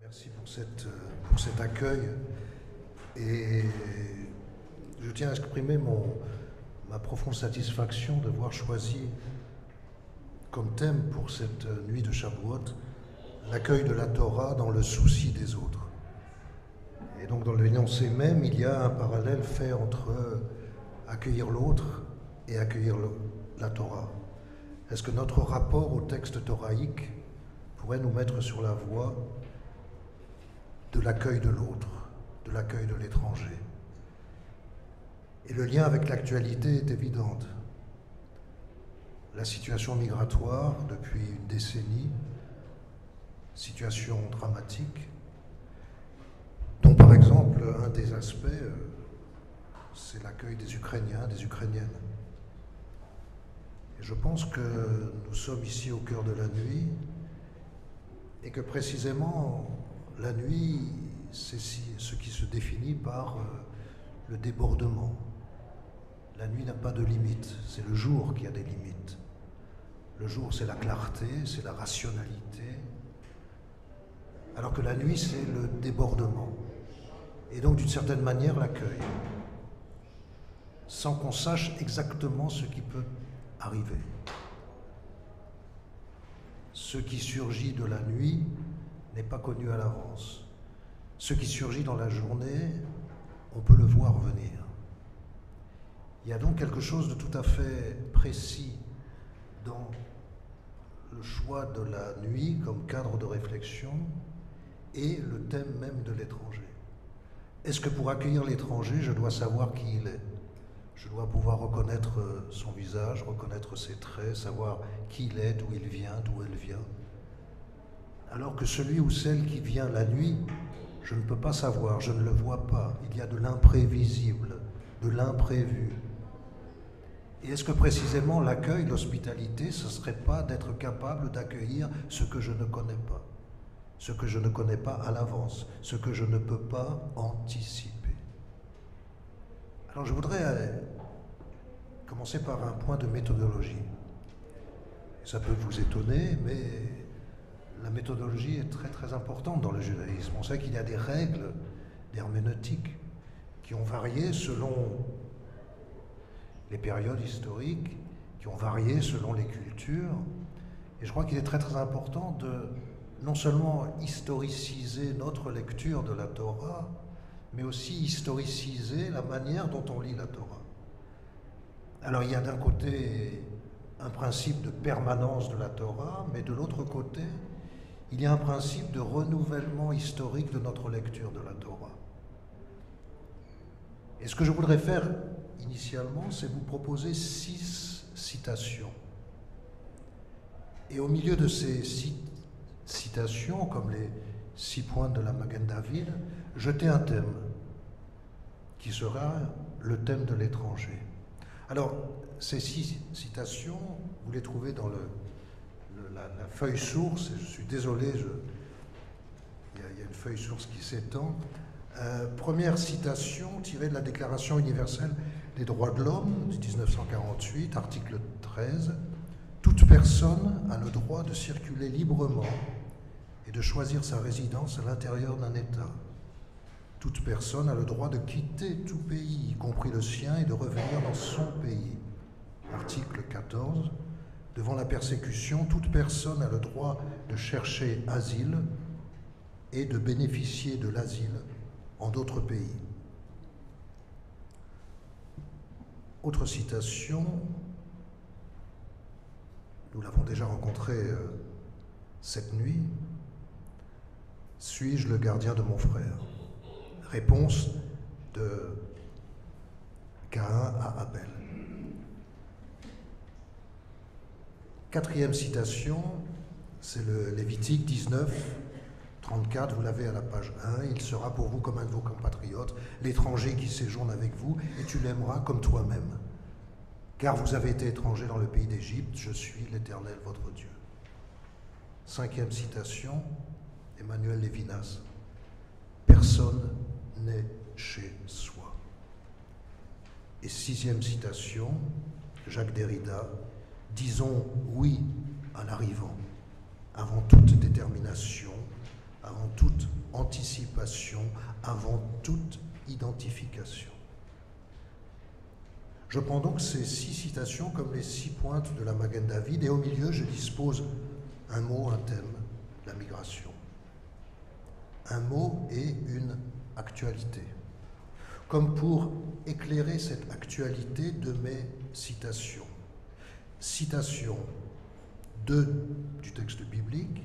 Merci pour cet accueil. Et je tiens à exprimer ma profonde satisfaction de voir choisi comme thème pour cette nuit de Shavuot l'accueil de la Torah dans le souci des autres. Et donc dans l'énoncé même, il y a un parallèle fait entre accueillir l'autre et accueillir la Torah. Est-ce que notre rapport au texte toraïque pourrait nous mettre sur la voie de l'accueil de l'autre, de l'accueil de l'étranger? Et le lien avec l'actualité est évidente. La situation migratoire depuis une décennie, situation dramatique, dont par exemple un des aspects, c'est l'accueil des Ukrainiens, des Ukrainiennes. Et je pense que nous sommes ici au cœur de la nuit et que précisément la nuit, c'est ce qui se définit par le débordement. La nuit n'a pas de limite, c'est le jour qui a des limites. Le jour, c'est la clarté, c'est la rationalité, alors que la nuit, c'est le débordement. Et donc, d'une certaine manière, l'accueil, sans qu'on sache exactement ce qui peut arriver. Ce qui surgit de la nuit n'est pas connu à l'avance. Ce qui surgit dans la journée, on peut le voir venir. Il y a donc quelque chose de tout à fait précis dans le choix de la nuit comme cadre de réflexion et le thème même de l'étranger. Est-ce que pour accueillir l'étranger, je dois savoir qui il est? Je dois pouvoir reconnaître son visage, reconnaître ses traits, savoir qui il est, d'où il vient, d'où elle vient. Alors que celui ou celle qui vient la nuit, je ne peux pas savoir, je ne le vois pas. Il y a de l'imprévisible, de l'imprévu. Et est-ce que précisément l'accueil, l'hospitalité, ce ne serait pas d'être capable d'accueillir ce que je ne connais pas, ce que je ne connais pas à l'avance, ce que je ne peux pas anticiper? Alors je voudrais commencer par un point de méthodologie. Ça peut vous étonner, mais la méthodologie est très très importante dans le judaïsme. On sait qu'il y a des règles d'herméneutique qui ont varié selon les périodes historiques, qui ont varié selon les cultures. Et je crois qu'il est très très important de non seulement historiciser notre lecture de la Torah, mais aussi historiciser la manière dont on lit la Torah. Alors il y a d'un côté un principe de permanence de la Torah, mais de l'autre côté, il y a un principe de renouvellement historique de notre lecture de la Torah. Et ce que je voudrais faire initialement, c'est vous proposer 6 citations. Et au milieu de ces 6 citations, comme les 6 points de la Magen David, jeter un thème qui sera le thème de l'étranger. Alors, ces 6 citations, vous les trouvez dans la feuille source, et je suis désolé, il y a une feuille source qui s'étend. Première citation tirée de la Déclaration universelle des droits de l'homme de 1948, article 13. Toute personne a le droit de circuler librement et de choisir sa résidence à l'intérieur d'un État. Toute personne a le droit de quitter tout pays, y compris le sien, et de revenir dans son pays. Article 14. Devant la persécution, toute personne a le droit de chercher asile et de bénéficier de l'asile en d'autres pays. Autre citation, nous l'avons déjà rencontré cette nuit. Suis-je le gardien de mon frère? Réponse de Caïn à Abel. 4e citation, c'est le Lévitique 19, 34, vous l'avez à la page 1. Il sera pour vous comme un de vos compatriotes, l'étranger qui séjourne avec vous, et tu l'aimeras comme toi-même. Car vous avez été étranger dans le pays d'Égypte, je suis l'Éternel votre Dieu. 5e citation, Emmanuel Lévinas. Personne n'est chez soi. Et 6e citation, Jacques Derrida. Disons oui à l'arrivant, avant toute détermination, avant toute anticipation, avant toute identification. Je prends donc ces 6 citations comme les 6 pointes de la Magen David, et au milieu, je dispose un mot, un thème, la migration. Un mot et une actualité. Comme pour éclairer cette actualité de mes citations. Citations 2 du texte biblique,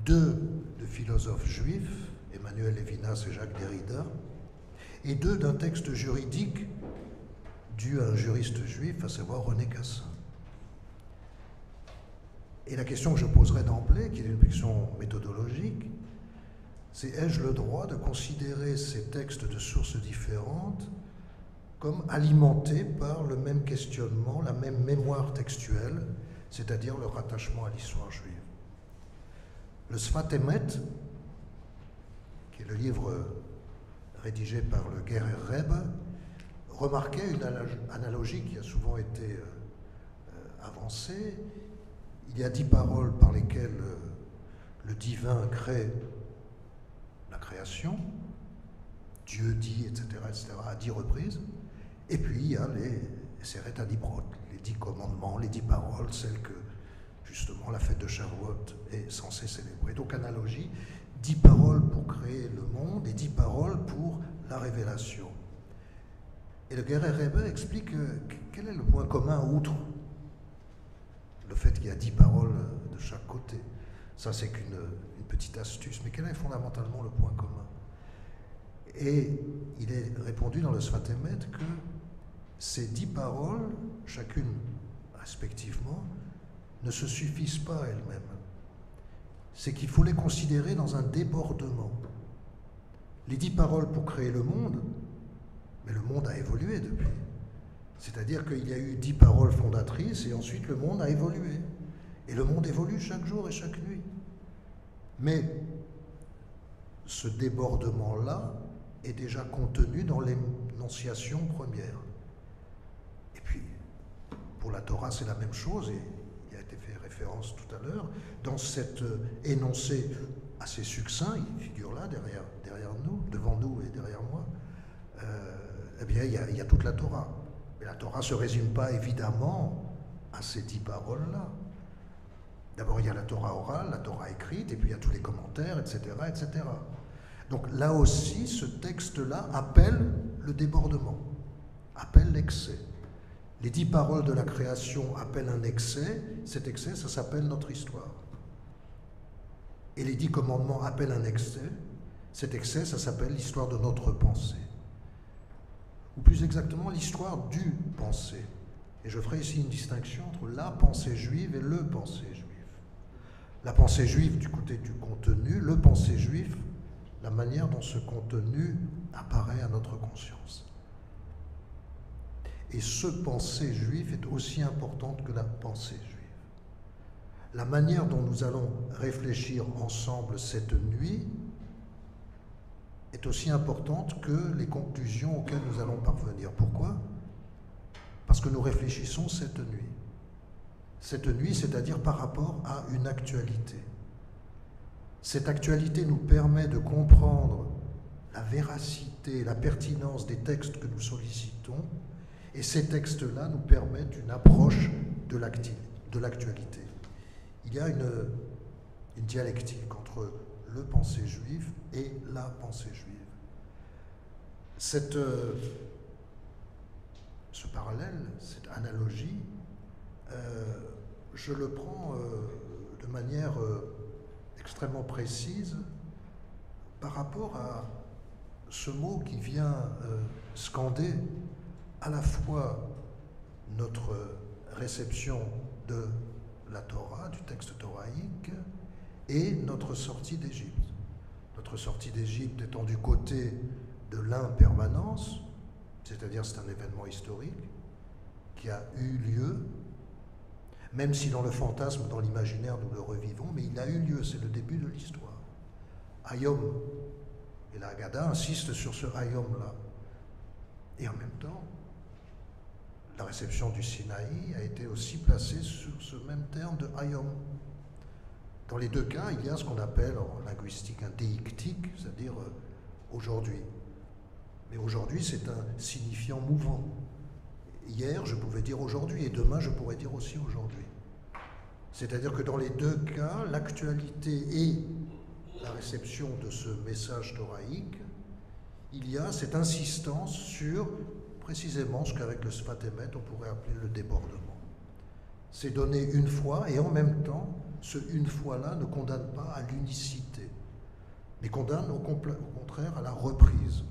2 de philosophes juifs, Emmanuel Levinas et Jacques Derrida, et 2 d'un texte juridique dû à un juriste juif, à savoir René Cassin. Et la question que je poserai d'emblée, qui est une question méthodologique, c'est: ai-je le droit de considérer ces textes de sources différentes comme alimentés par le même questionnement, la même mémoire textuelle, c'est-à-dire leur rattachement à l'histoire juive? Le Sfat Emet, qui est le livre rédigé par le Gerer Rebbe, remarquait une analogie qui a souvent été avancée. Il y a 10 paroles par lesquelles le divin crée la création, Dieu dit, etc., à 10 reprises. Et puis il y a les Seret HaDibrot, les 10 commandements, les 10 paroles, celles que justement la fête de Shavuot est censée célébrer. Donc analogie, 10 paroles pour créer le monde et 10 paroles pour la révélation. Et le Gerer Rebbe explique quel est le point commun outre le fait qu'il y a 10 paroles de chaque côté. Ça, c'est qu'une petite astuce, mais quel est fondamentalement le point commun? Et il est répondu dans le Sfat Emet que ces 10 paroles, chacune respectivement, ne se suffisent pas à elles-mêmes. C'est qu'il faut les considérer dans un débordement. Les 10 paroles pour créer le monde, mais le monde a évolué depuis. C'est-à-dire qu'il y a eu 10 paroles fondatrices et ensuite le monde a évolué. Et le monde évolue chaque jour et chaque nuit. Mais ce débordement-là est déjà contenu dans l'énonciation première. Et puis, pour la Torah, c'est la même chose, et il a été fait référence tout à l'heure. Dans cet énoncé assez succinct, il figure là, derrière nous, devant nous et derrière moi, eh bien, il y a toute la Torah. Mais la Torah ne se résume pas évidemment à ces 10 paroles-là. D'abord, il y a la Torah orale, la Torah écrite, et puis il y a tous les commentaires, etc., etc. Donc là aussi, ce texte-là appelle le débordement, appelle l'excès. Les 10 paroles de la création appellent un excès. Cet excès, ça s'appelle notre histoire. Et les 10 commandements appellent un excès. Cet excès, ça s'appelle l'histoire de notre pensée. Ou plus exactement, l'histoire du pensée. Et je ferai ici une distinction entre la pensée juive et le pensée juif. La pensée juive du côté du contenu, le pensée juif, la manière dont ce contenu apparaît à notre conscience. Et ce pensée juif est aussi importante que la pensée juive. La manière dont nous allons réfléchir ensemble cette nuit est aussi importante que les conclusions auxquelles nous allons parvenir. Pourquoi? Parce que nous réfléchissons cette nuit. Cette nuit, c'est-à-dire par rapport à une actualité. Cette actualité nous permet de comprendre la véracité, la pertinence des textes que nous sollicitons, et ces textes-là nous permettent une approche de l'actualité. Il y a une dialectique entre le pensée juif et la pensée juive. Ce parallèle, cette analogie, je le prends de manière extrêmement précise par rapport à ce mot qui vient scander à la fois notre réception de la Torah, du texte toraïque, et notre sortie d'Égypte. Notre sortie d'Égypte étant du côté de l'impermanence, c'est-à-dire c'est un événement historique qui a eu lieu, même si dans le fantasme, dans l'imaginaire, nous le revivons, mais il a eu lieu, c'est le début de l'histoire. Hayom, et la Haggadah insiste sur ce Hayom-là. Et en même temps, la réception du Sinaï a été aussi placée sur ce même terme de Hayom. Dans les deux cas, il y a ce qu'on appelle en linguistique un déictique, c'est-à-dire aujourd'hui. Mais aujourd'hui, c'est un signifiant mouvant. Hier, je pouvais dire aujourd'hui, et demain, je pourrais dire aussi aujourd'hui. C'est-à-dire que dans les deux cas, l'actualité et la réception de ce message thoraïque, il y a cette insistance sur précisément ce qu'avec le Sfat Emet, on pourrait appeler le débordement. C'est donné une fois, et en même temps, ce une fois-là ne condamne pas à l'unicité, mais condamne au contraire à la reprise,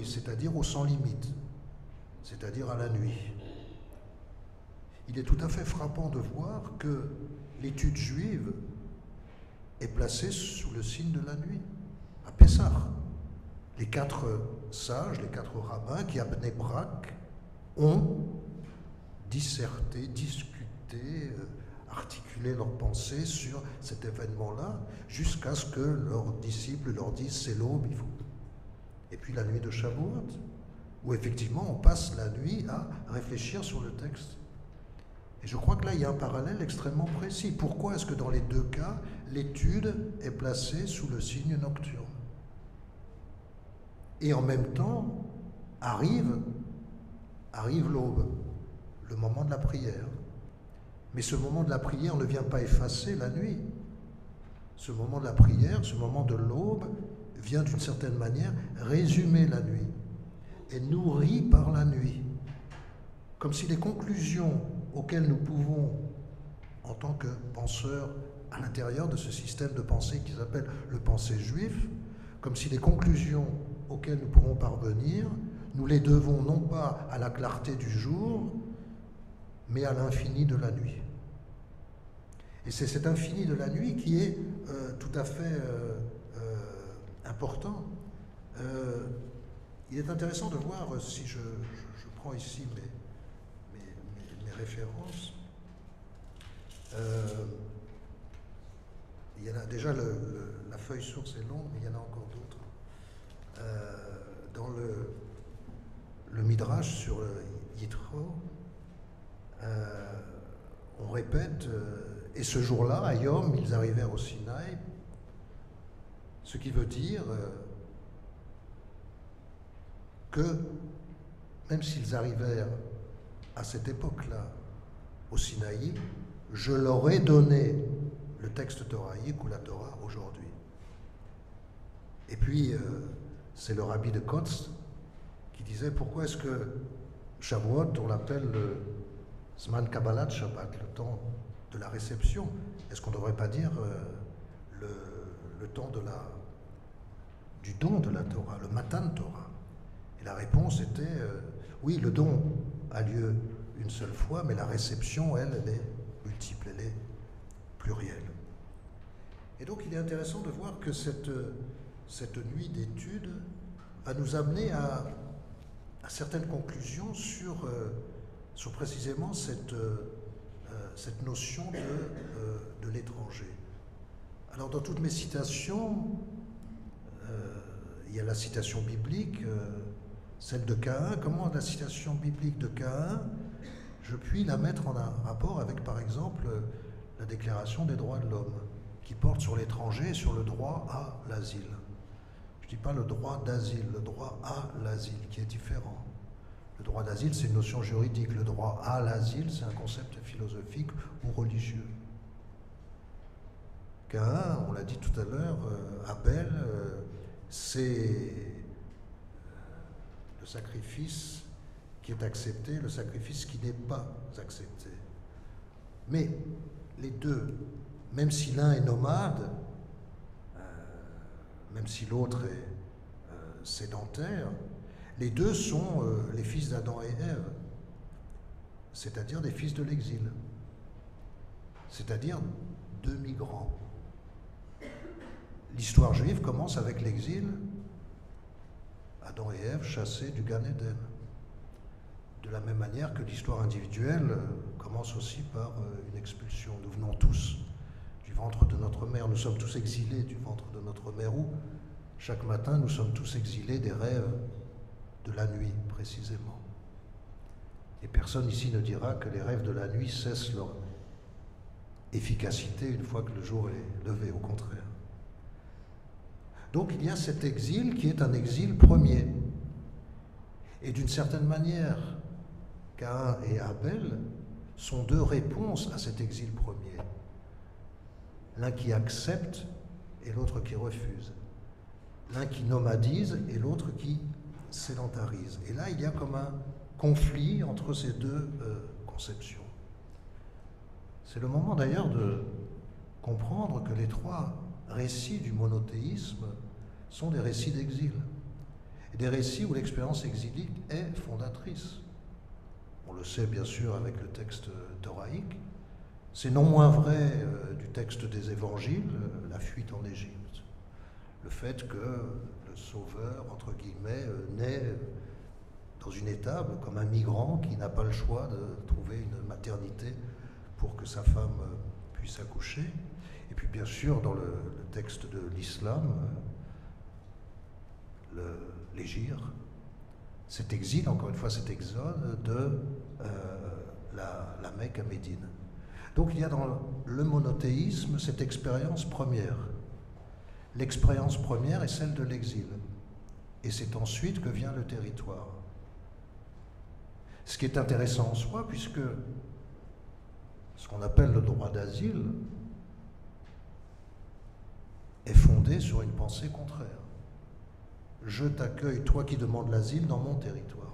c'est-à-dire au sans limite, c'est-à-dire à la nuit. Il est tout à fait frappant de voir que l'étude juive est placée sous le signe de la nuit, à Pessah. Les 4 sages, les 4 rabbins qui, à Bnei Brak, ont disserté, discuté, articulé leurs pensées sur cet événement-là, jusqu'à ce que leurs disciples leur disent c'est l'aube, il faut. Et puis la nuit de Shavuot, où effectivement on passe la nuit à réfléchir sur le texte. Et je crois que là il y a un parallèle extrêmement précis. Pourquoi est-ce que dans les deux cas, l'étude est placée sous le signe nocturne? Et en même temps, arrive l'aube, le moment de la prière. Mais ce moment de la prière ne vient pas effacer la nuit. Ce moment de la prière, ce moment de l'aube, vient d'une certaine manière résumer la nuit, est nourri par la nuit. Comme si les conclusions auxquelles nous pouvons, en tant que penseurs à l'intérieur de ce système de pensée qui s'appelle le pensée juif, comme si les conclusions auxquelles nous pouvons parvenir, nous les devons non pas à la clarté du jour, mais à l'infini de la nuit. Et c'est cet infini de la nuit qui est tout à fait important. Il est intéressant de voir, si je prends ici mes références, il y en a déjà, la feuille source est longue, mais il y en a encore d'autres. Dans le Midrash sur Yitro, on répète, et ce jour-là, à Yom, ils arrivèrent au Sinaï, ce qui veut dire que même s'ils arrivèrent à cette époque-là au Sinaï, je leur ai donné le texte thoraïque ou la Torah aujourd'hui. Et puis, c'est le rabbi de Kotz qui disait pourquoi est-ce que Shavuot, on l'appelle le Zman Kabbalat Shabbat, le temps de la réception. Est-ce qu'on ne devrait pas dire le temps du don de la Torah, le Matan Torah? Et la réponse était oui, le don a lieu une seule fois, mais la réception, elle est multiple, elle est plurielle. Et donc il est intéressant de voir que cette nuit d'études va nous amener à certaines conclusions sur précisément cette notion de l'étranger. Alors dans toutes mes citations, il y a la citation biblique, celle de Caïn. Comment la citation biblique de Caïn, je puis la mettre en un rapport avec, par exemple, la Déclaration des droits de l'homme, qui porte sur l'étranger et sur le droit à l'asile. Je ne dis pas le droit d'asile, le droit à l'asile, qui est différent. Le droit d'asile, c'est une notion juridique. Le droit à l'asile, c'est un concept philosophique ou religieux. Caïn, on l'a dit tout à l'heure, Abel, c'est le sacrifice qui est accepté, le sacrifice qui n'est pas accepté. Mais les deux, même si l'un est nomade, même si l'autre est sédentaire, les deux sont les fils d'Adam et Ève, c'est-à-dire des fils de l'exil, c'est-à-dire deux migrants. L'histoire juive commence avec l'exil, Adam et Ève chassés du Gan Eden. De la même manière que l'histoire individuelle commence aussi par une expulsion. Nous venons tous du ventre de notre mère, nous sommes tous exilés du ventre de notre mère, où chaque matin nous sommes tous exilés des rêves de la nuit, précisément. Et personne ici ne dira que les rêves de la nuit cessent efficacité une fois que le jour est levé, au contraire. Donc il y a cet exil qui est un exil premier. Et d'une certaine manière, Caïn et Abel sont deux réponses à cet exil premier. L'un qui accepte et l'autre qui refuse. L'un qui nomadise et l'autre qui sédentarise. Et là, il y a comme un conflit entre ces deux conceptions. C'est le moment d'ailleurs de comprendre que les trois récits du monothéisme sont des récits d'exil. Et des récits où l'expérience exilique est fondatrice. On le sait bien sûr avec le texte thoraïque. C'est non moins vrai du texte des évangiles, la fuite en Égypte. Le fait que le sauveur, entre guillemets, naît dans une étable comme un migrant qui n'a pas le choix de trouver une maternité pour que sa femme puisse accoucher. Et puis bien sûr dans le texte de l'islam, l'hégire, cet exil, encore une fois cet exode de la Mecque à Médine. Donc il y a dans le monothéisme cette expérience première. L'expérience première est celle de l'exil. Et c'est ensuite que vient le territoire. Ce qui est intéressant en soi, puisque ce qu'on appelle le droit d'asile est fondé sur une pensée contraire. Je t'accueille, toi qui demandes l'asile, dans mon territoire.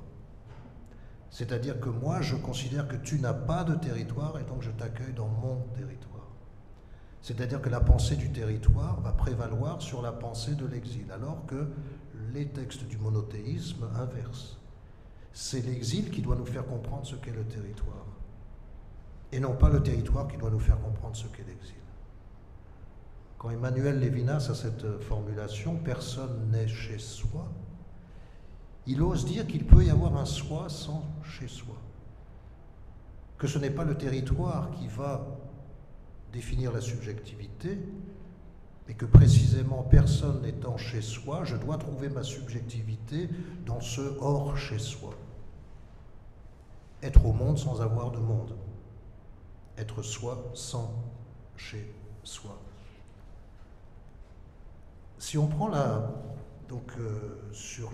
C'est-à-dire que moi, je considère que tu n'as pas de territoire et donc je t'accueille dans mon territoire. C'est-à-dire que la pensée du territoire va prévaloir sur la pensée de l'exil, alors que les textes du monothéisme inversent. C'est l'exil qui doit nous faire comprendre ce qu'est le territoire, et non pas le territoire qui doit nous faire comprendre ce qu'est l'exil. Quand Emmanuel Levinas a cette formulation « personne n'est chez soi », il ose dire qu'il peut y avoir un soi sans chez soi. Que ce n'est pas le territoire qui va définir la subjectivité, mais que précisément personne n'étant chez soi, je dois trouver ma subjectivité dans ce hors chez soi. Être au monde sans avoir de monde. Être soi sans chez soi. Si on prend sur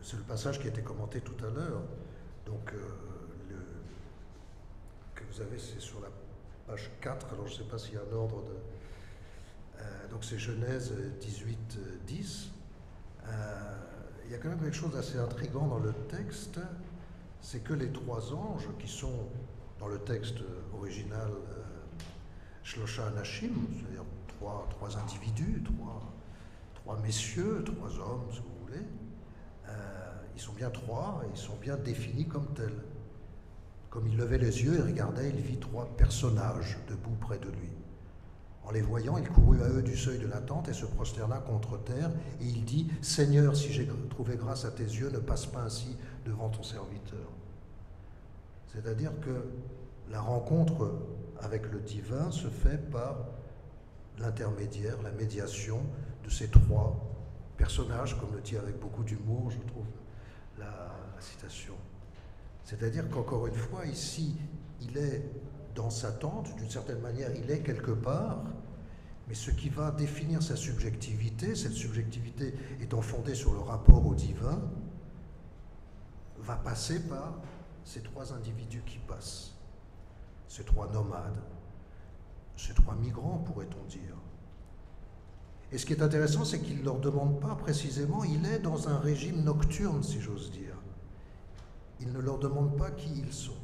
c'est le passage qui a été commenté tout à l'heure, que vous avez, c'est sur la page 4, alors je ne sais pas s'il y a un ordre de... donc c'est Genèse 18, 10. Il y a quand même quelque chose d'assez intriguant dans le texte, c'est que les trois anges qui sont dans le texte original Shlosha Anashim, c'est-à-dire trois individus, trois messieurs, trois hommes, si vous voulez, ils sont bien trois et ils sont bien définis comme tels. Comme il levait les yeux et regardait, il vit trois personnages debout près de lui. En les voyant, il courut à eux du seuil de la tente et se prosterna contre terre, et il dit « Seigneur, si j'ai trouvé grâce à tes yeux, ne passe pas ainsi devant ton serviteur. » C'est-à-dire que la rencontre avec le divin se fait par l'intermédiaire, la médiation de ces trois personnages, comme le dit avec beaucoup d'humour, je trouve, la citation. C'est-à-dire qu'encore une fois, ici, il est dans sa tente, d'une certaine manière, il est quelque part, mais ce qui va définir sa subjectivité, cette subjectivité étant fondée sur le rapport au divin, va passer par ces trois individus qui passent, ces trois nomades, ces trois migrants, pourrait-on dire. Et ce qui est intéressant, c'est qu'il ne leur demande pas précisément, il est dans un régime nocturne, si j'ose dire. Il ne leur demande pas qui ils sont.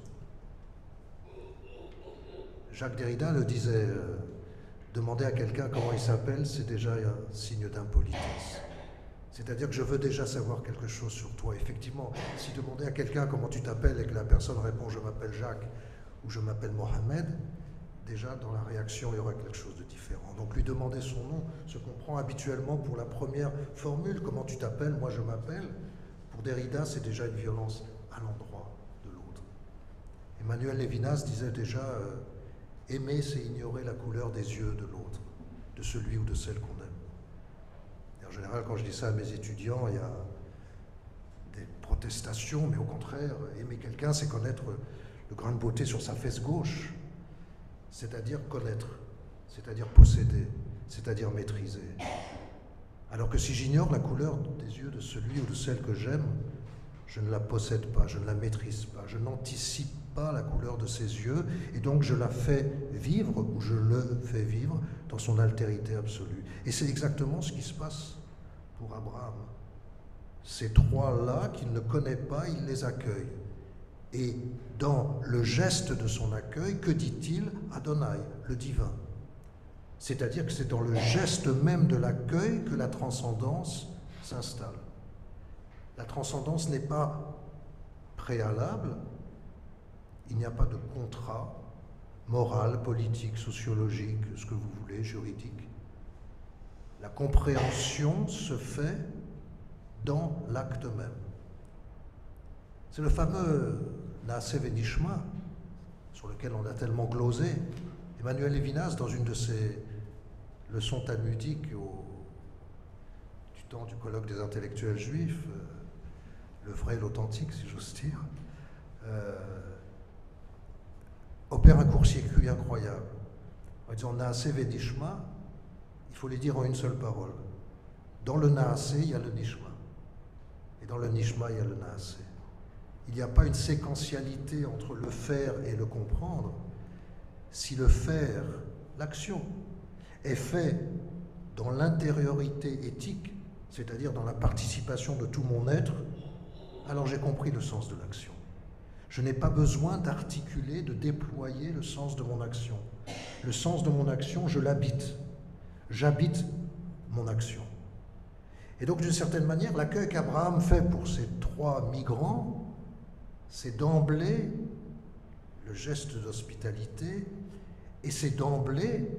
Jacques Derrida le disait, demander à quelqu'un comment il s'appelle, c'est déjà un signe d'impolitesse. C'est-à-dire que je veux déjà savoir quelque chose sur toi. Effectivement, si demander à quelqu'un comment tu t'appelles et que la personne répond « je m'appelle Jacques » ou « je m'appelle Mohamed », déjà dans la réaction, il y aurait quelque chose de différent. Donc lui demander son nom, ce qu'on prend habituellement pour la première formule, comment tu t'appelles, moi je m'appelle, pour Derrida c'est déjà une violence à l'endroit de l'autre. Emmanuel Levinas disait déjà aimer c'est ignorer la couleur des yeux de l'autre, de celui ou de celle qu'on aime. Et en général, quand je dis ça à mes étudiants, il y a des protestations, mais au contraire, aimer quelqu'un, c'est connaître le grain de beauté sur sa fesse gauche, c'est-à-dire connaître, c'est-à-dire posséder, c'est-à-dire maîtriser. Alors que si j'ignore la couleur des yeux de celui ou de celle que j'aime, je ne la possède pas, je ne la maîtrise pas, je n'anticipe pas la couleur de ses yeux, et donc je la fais vivre, ou je le fais vivre, dans son altérité absolue. Et c'est exactement ce qui se passe pour Abraham. Ces trois-là qu'il ne connaît pas, il les accueille. Et dans le geste de son accueil, que dit-il? Adonai, le divin. C'est-à-dire que c'est dans le geste même de l'accueil que la transcendance s'installe. La transcendance n'est pas préalable, il n'y a pas de contrat moral, politique, sociologique, ce que vous voulez, juridique. La compréhension se fait dans l'acte même. C'est le fameux Naaseh Venishma, sur lequel on a tellement glosé. Emmanuel Levinas, dans une de ses leçons talmudiques du temps du colloque des intellectuels juifs, le vrai et l'authentique, si j'ose dire, opère un court-circuit incroyable. En disant Naaseh Venishma, il faut les dire en une seule parole. Dans le Naaseh, il y a le Nishma. Et dans le Nishma, il y a le Naaseh. Il n'y a pas une séquentialité entre le faire et le comprendre. Si le faire, l'action, est fait dans l'intériorité éthique, c'est-à-dire dans la participation de tout mon être, alors j'ai compris le sens de l'action. Je n'ai pas besoin d'articuler, de déployer le sens de mon action. Le sens de mon action, je l'habite. J'habite mon action. Et donc, d'une certaine manière, l'accueil qu'Abraham fait pour ces trois migrants, c'est d'emblée le geste d'hospitalité et c'est d'emblée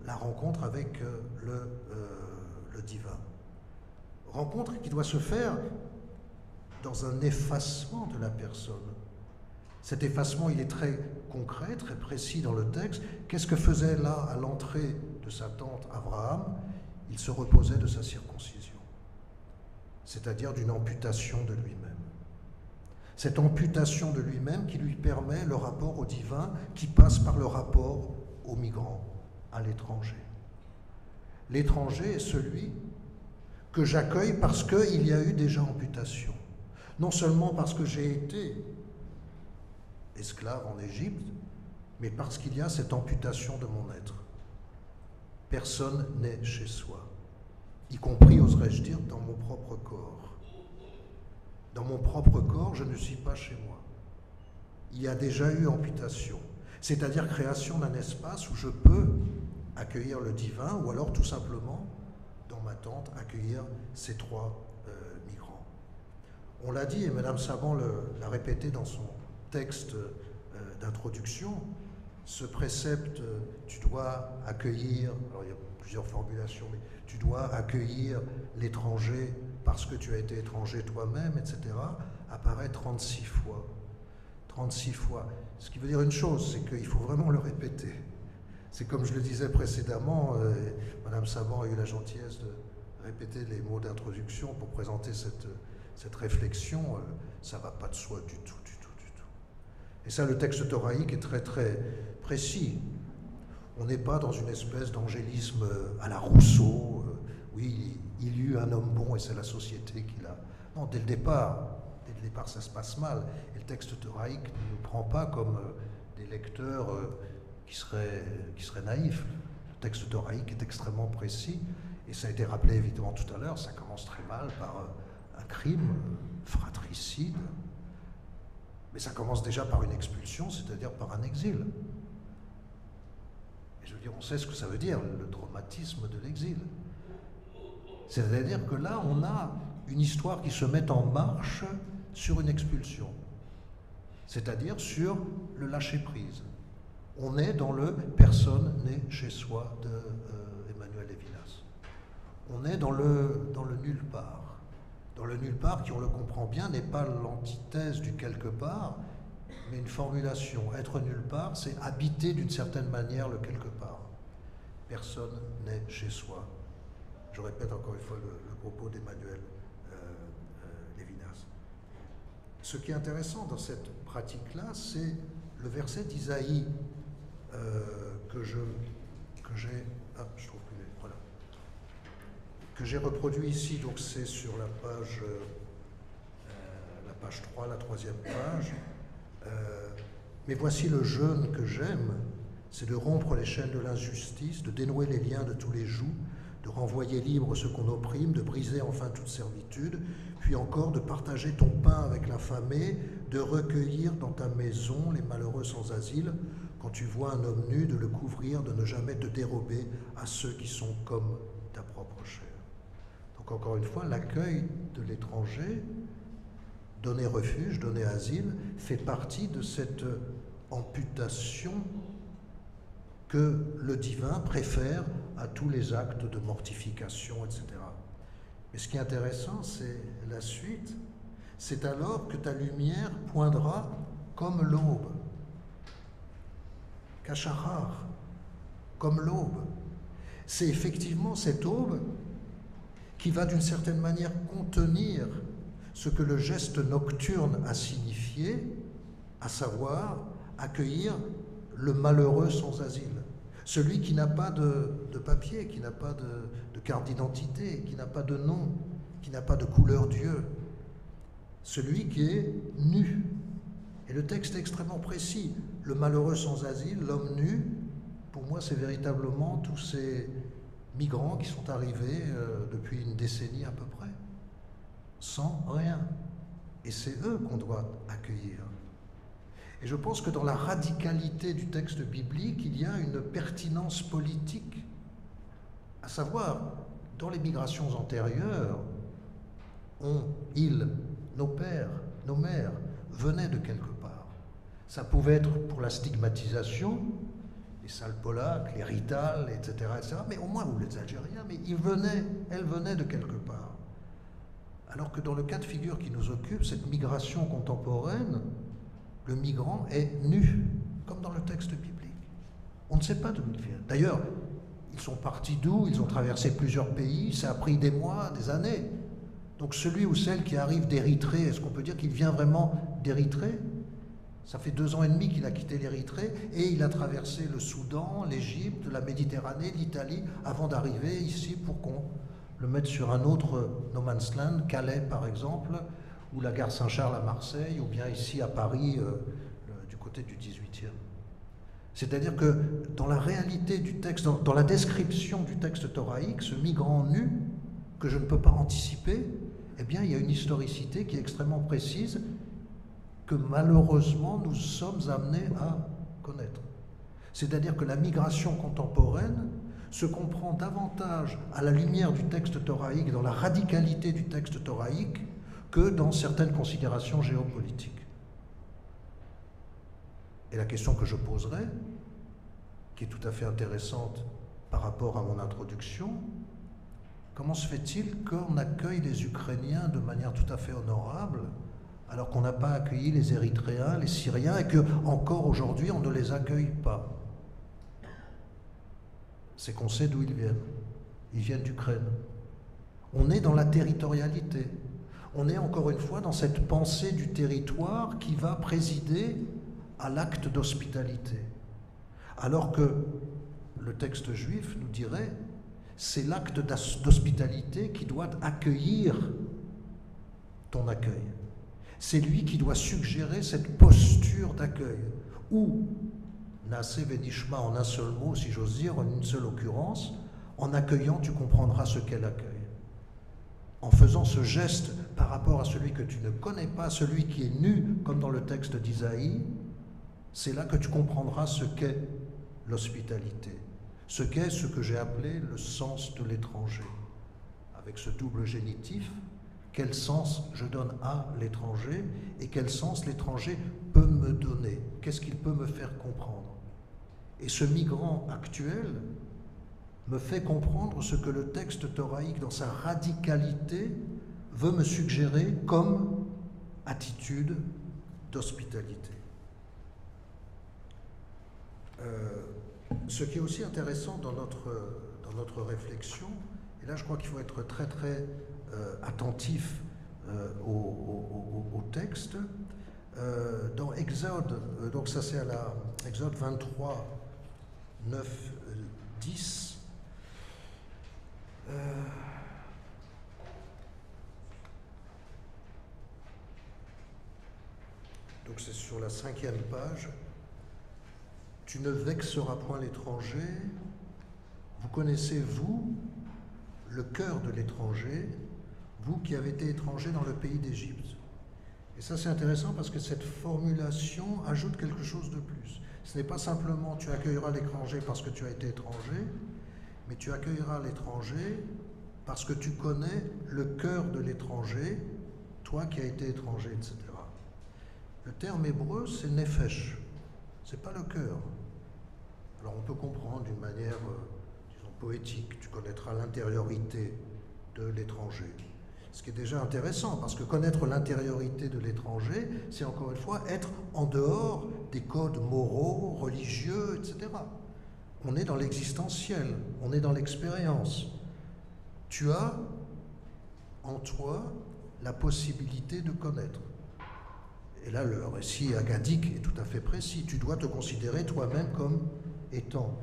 la rencontre avec le divin. Rencontre qui doit se faire dans un effacement de la personne. Cet effacement, il est très concret, très précis dans le texte. Qu'est-ce que faisait là, à l'entrée de sa tente, Abraham? Il se reposait de sa circoncision, c'est-à-dire d'une amputation de lui-même. Cette amputation de lui-même qui lui permet le rapport au divin, qui passe par le rapport au migrant, à l'étranger. L'étranger est celui que j'accueille parce qu'il y a eu déjà amputation. Non seulement parce que j'ai été esclave en Égypte, mais parce qu'il y a cette amputation de mon être. Personne n'est chez soi, y compris, oserais-je dire, dans mon propre corps. Dans mon propre corps, je ne suis pas chez moi. Il y a déjà eu amputation, c'est-à-dire création d'un espace où je peux accueillir le divin, ou alors tout simplement, dans ma tente, accueillir ces trois migrants. On l'a dit, et Mme Saban l'a répété dans son texte d'introduction, ce précepte, tu dois accueillir, alors il y a plusieurs formulations, mais tu dois accueillir l'étranger parce que tu as été étranger toi-même, etc., apparaît 36 fois. 36 fois. Ce qui veut dire une chose, c'est qu'il faut vraiment le répéter. C'est comme je le disais précédemment, Mme Saban a eu la gentillesse de répéter les mots d'introduction pour présenter cette réflexion. Ça ne va pas de soi du tout, du tout, du tout. Et ça, le texte thoraïque est très, très précis. On n'est pas dans une espèce d'angélisme à la Rousseau. Oui, il y eut un homme bon et c'est la société qui l'a. Non, dès le départ, ça se passe mal. Et le texte thoraïque ne nous prend pas comme des lecteurs qui seraient naïfs. Le texte thoraïque est extrêmement précis. Et ça a été rappelé évidemment tout à l'heure, ça commence très mal par un crime fratricide. Mais ça commence déjà par une expulsion, c'est-à-dire par un exil. Et je veux dire, on sait ce que ça veut dire, le traumatisme de l'exil. C'est-à-dire que là, on a une histoire qui se met en marche sur une expulsion, c'est-à-dire sur le lâcher-prise. On est dans le « personne n'est chez soi » de Emmanuel Levinas. On est dans le nulle part. Dans le nulle part, qui, on le comprend bien, n'est pas l'antithèse du quelque part, mais une formulation. Être nulle part, c'est habiter d'une certaine manière le quelque part. Personne n'est chez soi. Je répète encore une fois le propos d'Emmanuel Levinas. Ce qui est intéressant dans cette pratique-là, c'est le verset d'Isaïe que j'ai voilà, que j'ai reproduit ici, donc c'est sur la page 3, la 3e page. Mais voici le jeûne que j'aime, c'est de rompre les chaînes de l'injustice, de dénouer les liens de tous les jougs, de renvoyer libre ceux qu'on opprime, de briser enfin toute servitude, puis encore de partager ton pain avec l'affamé, de recueillir dans ta maison les malheureux sans asile. Quand tu vois un homme nu, de le couvrir, de ne jamais te dérober à ceux qui sont comme ta propre chair. Donc encore une fois, l'accueil de l'étranger, donner refuge, donner asile, fait partie de cette amputation que le divin préfère à tous les actes de mortification, etc. Mais ce qui est intéressant, c'est la suite. C'est alors que ta lumière poindra comme l'aube. Kachahar, comme l'aube. C'est effectivement cette aube qui va d'une certaine manière contenir ce que le geste nocturne a signifié, à savoir accueillir le malheureux sans asile. Celui qui n'a pas de papier, qui n'a pas de carte d'identité, qui n'a pas de nom, qui n'a pas de couleur d'yeux. Celui qui est nu. Et le texte est extrêmement précis. Le malheureux sans asile, l'homme nu, pour moi c'est véritablement tous ces migrants qui sont arrivés depuis une décennie à peu près, sans rien. Et c'est eux qu'on doit accueillir. Et je pense que dans la radicalité du texte biblique, il y a une pertinence politique, à savoir, dans les migrations antérieures, nos pères, nos mères, venaient de quelque part. Ça pouvait être pour la stigmatisation, les sales Polacs, les Ritals, etc., mais au moins, ou les Algériens, mais elles venaient de quelque part. Alors que dans le cas de figure qui nous occupe, cette migration contemporaine, le migrant est nu, comme dans le texte biblique. On ne sait pas d'où il vient. D'ailleurs, ils sont partis d'où? Ils ont traversé plusieurs pays, ça a pris des mois, des années. Donc celui ou celle qui arrive d'Érythrée, est-ce qu'on peut dire qu'il vient vraiment d'Érythrée? Ça fait 2 ans et demi qu'il a quitté l'Érythrée et il a traversé le Soudan, l'Égypte, la Méditerranée, l'Italie, avant d'arriver ici pour qu'on le mette sur un autre no man's land, Calais par exemple, ou la gare Saint-Charles à Marseille, ou bien ici à Paris, du côté du 18e. C'est-à-dire que dans la réalité du texte, dans la description du texte thoraïque, ce migrant nu, que je ne peux pas anticiper, eh bien, il y a une historicité qui est extrêmement précise, que malheureusement nous sommes amenés à connaître. C'est-à-dire que la migration contemporaine se comprend davantage à la lumière du texte thoraïque, dans la radicalité du texte thoraïque, que dans certaines considérations géopolitiques. Et la question que je poserai, qui est tout à fait intéressante par rapport à mon introduction, comment se fait-il qu'on accueille les Ukrainiens de manière tout à fait honorable, alors qu'on n'a pas accueilli les Érythréens, les Syriens, et qu'encore aujourd'hui on ne les accueille pas? C'est qu'on sait d'où ils viennent. Ils viennent d'Ukraine. On est dans la territorialité. On est encore une fois dans cette pensée du territoire qui va présider à l'acte d'hospitalité. Alors que le texte juif nous dirait, c'est l'acte d'hospitalité qui doit accueillir ton accueil. C'est lui qui doit suggérer cette posture d'accueil, où, Naaseh Venishma en un seul mot, si j'ose dire, en une seule occurrence, en accueillant, tu comprendras ce qu'est l'accueil. En faisant ce geste par rapport à celui que tu ne connais pas, celui qui est nu, comme dans le texte d'Isaïe, c'est là que tu comprendras ce qu'est l'hospitalité, ce qu'est ce que j'ai appelé le sens de l'étranger. Avec ce double génitif, quel sens je donne à l'étranger et quel sens l'étranger peut me donner, qu'est-ce qu'il peut me faire comprendre. Et ce migrant actuel me fait comprendre ce que le texte thoraïque, dans sa radicalité, veut me suggérer comme attitude d'hospitalité. Ce qui est aussi intéressant dans notre réflexion, et là je crois qu'il faut être très très attentif au texte, Dans Exode, donc ça c'est à la Exode 23, 9, 10. Donc c'est sur la 5e page. Tu ne vexeras point l'étranger. Vous connaissez, vous, le cœur de l'étranger, vous qui avez été étranger dans le pays d'Égypte. Et ça c'est intéressant parce que cette formulation ajoute quelque chose de plus. Ce n'est pas simplement tu accueilleras l'étranger parce que tu as été étranger, mais tu accueilleras l'étranger parce que tu connais le cœur de l'étranger, toi qui as été étranger, etc. Le terme hébreu, c'est nefesh, c'est pas le cœur. Alors on peut comprendre d'une manière, disons, poétique, tu connaîtras l'intériorité de l'étranger. Ce qui est déjà intéressant, parce que connaître l'intériorité de l'étranger, c'est encore une fois être en dehors des codes moraux, religieux, etc. On est dans l'existentiel, on est dans l'expérience. Tu as en toi la possibilité de connaître. Et là, le récit agadique est tout à fait précis. Tu dois te considérer toi-même comme étant.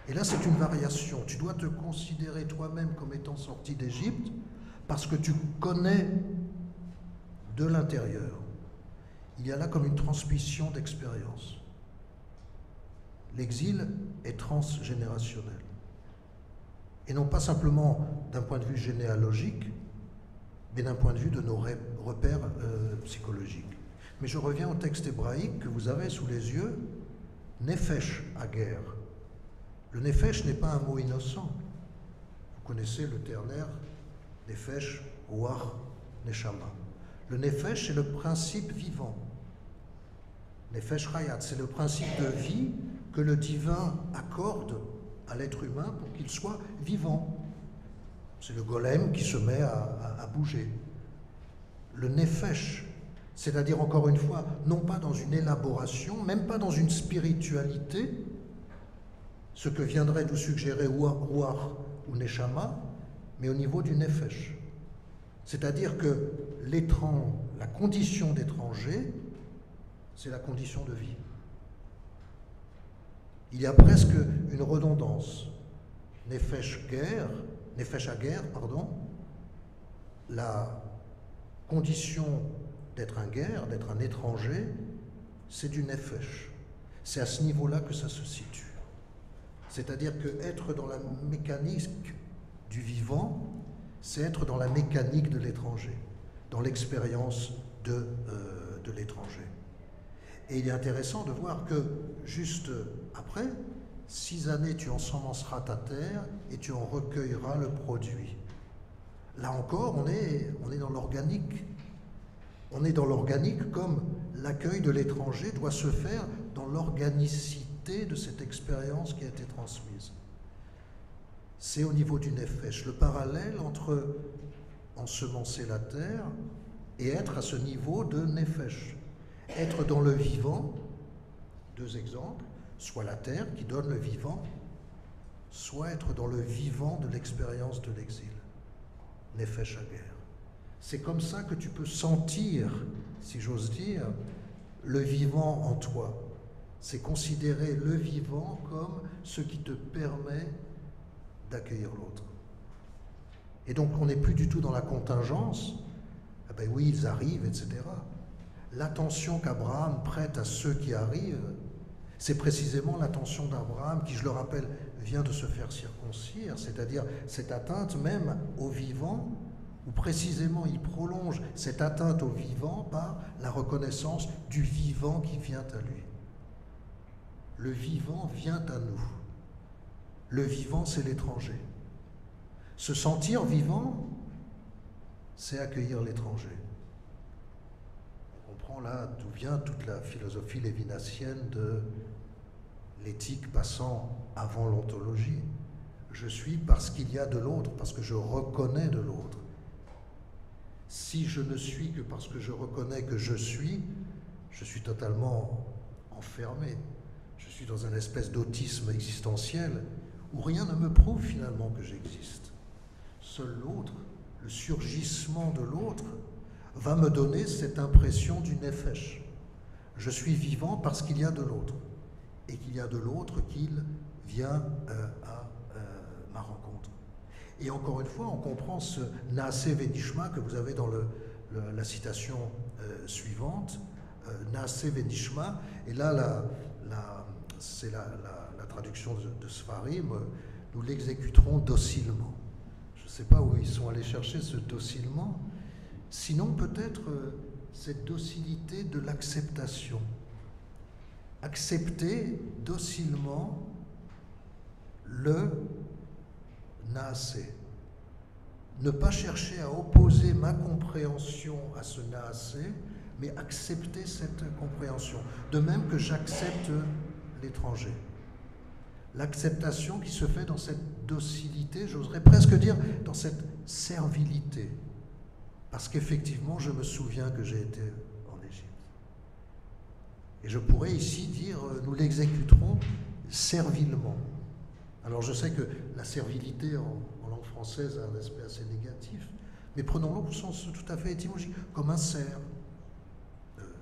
Et là, c'est une variation. Tu dois te considérer toi-même comme étant sorti d'Égypte parce que tu connais de l'intérieur. Il y a là comme une transmission d'expérience. L'exil est transgénérationnel. Et non pas simplement d'un point de vue généalogique, mais d'un point de vue de nos repères psychologiques. Mais je reviens au texte hébraïque que vous avez sous les yeux, Nefesh Hager. Le Nefesh n'est pas un mot innocent. Vous connaissez le ternaire Nefesh, Ruach, Neshama. Le Nefesh, c'est le principe vivant. Nefesh Hayat, c'est le principe de vie que le divin accorde à l'être humain pour qu'il soit vivant. C'est le golem qui se met à bouger. Le Nefesh, c'est-à-dire encore une fois, non pas dans une élaboration, même pas dans une spiritualité, ce que viendrait nous suggérer Ruach ou Neshama, mais au niveau du Nefesh. C'est-à-dire que la condition d'étranger, c'est la condition de vie. Il y a presque une redondance. Nefesh Hager, la condition d'être un guerre, d'être un étranger, c'est du Nefesh. C'est à ce niveau-là que ça se situe. C'est-à-dire que être dans la mécanique du vivant, c'est être dans la mécanique de l'étranger, dans l'expérience de l'étranger. Et il est intéressant de voir que juste après, 6 années tu ensemenceras ta terre et tu en recueilleras le produit. Là encore, on est dans l'organique. On est dans l'organique comme l'accueil de l'étranger doit se faire dans l'organicité de cette expérience qui a été transmise. C'est au niveau du Nefesh, le parallèle entre ensemencer la terre et être à ce niveau de Nefesh. Être dans le vivant, 2 exemples, soit la terre qui donne le vivant, soit être dans le vivant de l'expérience de l'exil. Nefesh Hager. C'est comme ça que tu peux sentir, si j'ose dire, le vivant en toi. C'est considérer le vivant comme ce qui te permet d'accueillir l'autre. Et donc on n'est plus du tout dans la contingence, ah ben oui, ils arrivent, etc. L'attention qu'Abraham prête à ceux qui arrivent, c'est précisément l'attention d'Abraham qui, je le rappelle, vient de se faire circoncire, c'est-à-dire cette atteinte même au vivant, où précisément il prolonge cette atteinte au vivant par la reconnaissance du vivant qui vient à lui. Le vivant vient à nous. Le vivant, c'est l'étranger. Se sentir vivant, c'est accueillir l'étranger. On comprend là d'où vient toute la philosophie lévinassienne de l'éthique passant avant l'ontologie. Je suis parce qu'il y a de l'autre, parce que je reconnais de l'autre. Si je ne suis que parce que je reconnais que je suis totalement enfermé. Je suis dans une espèce d'autisme existentiel où rien ne me prouve finalement que j'existe. Seul l'autre, le surgissement de l'autre, va me donner cette impression du nefesh. Je suis vivant parce qu'il y a de l'autre, et qu'il y a de l'autre qu'il vient à ma rencontre. Et encore une fois, on comprend ce Naaseh Venishma que vous avez dans la citation suivante, Naaseh Venishma, et là, c'est la traduction de Sfarim, nous l'exécuterons docilement. Je ne sais pas où ils sont allés chercher ce docilement, sinon peut-être cette docilité de l'acceptation. Accepter docilement le Naaseh. Ne pas chercher à opposer ma compréhension à ce Naaseh, mais accepter cette compréhension. De même que j'accepte l'étranger. L'acceptation qui se fait dans cette docilité, j'oserais presque dire dans cette servilité. Parce qu'effectivement, je me souviens que j'ai été en Égypte. Et je pourrais ici dire, nous l'exécuterons servilement. Alors je sais que la servilité en langue française a un aspect assez négatif, mais prenons-le au sens tout à fait étymologique, comme un serf,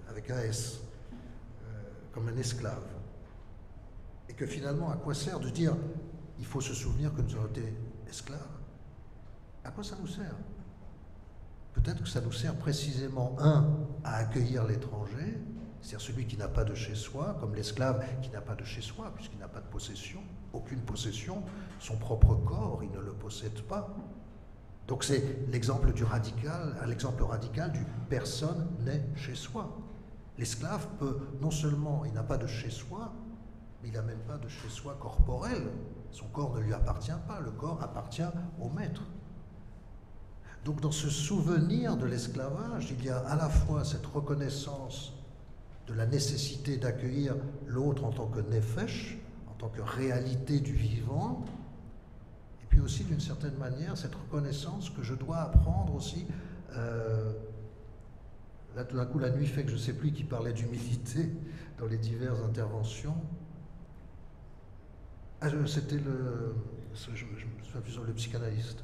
avec un S, comme un esclave. Et que finalement, à quoi sert de dire, il faut se souvenir que nous avons été esclaves? À quoi ça nous sert? Peut-être que ça nous sert précisément, à accueillir l'étranger, c'est-à-dire celui qui n'a pas de chez soi, comme l'esclave qui n'a pas de chez soi, puisqu'il n'a pas de possession, aucune possession, son propre corps, il ne le possède pas. Donc c'est l'exemple radical du personne n'est chez soi. L'esclave peut, non seulement il n'a pas de chez soi, mais il n'a même pas de chez soi corporel. Son corps ne lui appartient pas, le corps appartient au maître. Donc dans ce souvenir de l'esclavage, il y a à la fois cette reconnaissance de la nécessité d'accueillir l'autre en tant que nefesh, en tant que réalité du vivant, et puis aussi d'une certaine manière cette reconnaissance que je dois apprendre aussi. Là tout d'un coup la nuit fait que je ne sais plus qui parlait d'humilité dans les diverses interventions. C'était je me souviens plus sur le psychanalyste.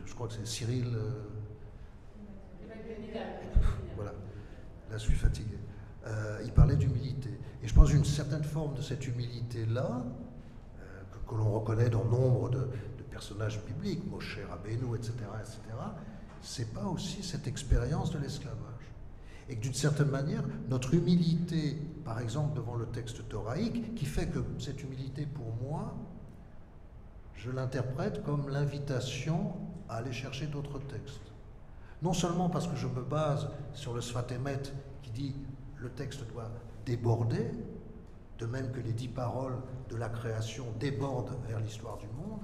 Je crois que c'est Cyril. Voilà, là je suis fatigué. Il parlait d'humilité. Et je pense qu'une certaine forme de cette humilité-là, que l'on reconnaît dans nombre de personnages bibliques, Moshe Rabbeinu, etc., c'est pas aussi cette expérience de l'esclavage. Et que d'une certaine manière, notre humilité, par exemple, devant le texte thoraïque, qui fait que cette humilité, pour moi, je l'interprète comme l'invitation à aller chercher d'autres textes. Non seulement parce que je me base sur le Sfat Emet qui dit le texte doit déborder, de même que les 10 paroles de la création débordent vers l'histoire du monde,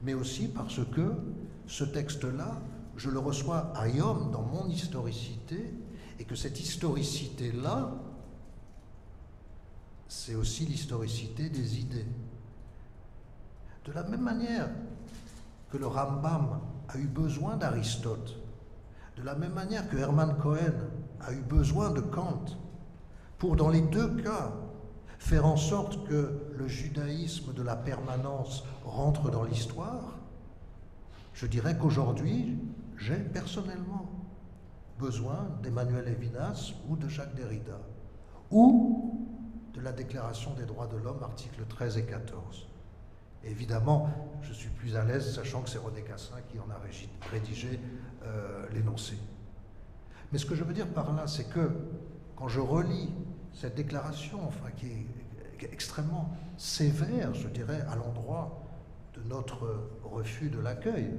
mais aussi parce que ce texte-là, je le reçois à Yom dans mon historicité, et que cette historicité-là, c'est aussi l'historicité des idées. De la même manière que le Rambam a eu besoin d'Aristote, de la même manière que Hermann Cohen a eu besoin de Kant, pour dans les deux cas faire en sorte que le judaïsme de la permanence rentre dans l'histoire, je dirais qu'aujourd'hui, j'ai personnellement besoin d'Emmanuel Levinas ou de Jacques Derrida, ou de la Déclaration des droits de l'homme, articles 13 et 14. Et évidemment, je suis plus à l'aise, sachant que c'est René Cassin qui en a rédigé l'énoncé. Mais ce que je veux dire par là, c'est que quand je relis cette déclaration, enfin, qui est extrêmement sévère, je dirais, à l'endroit de notre refus de l'accueil,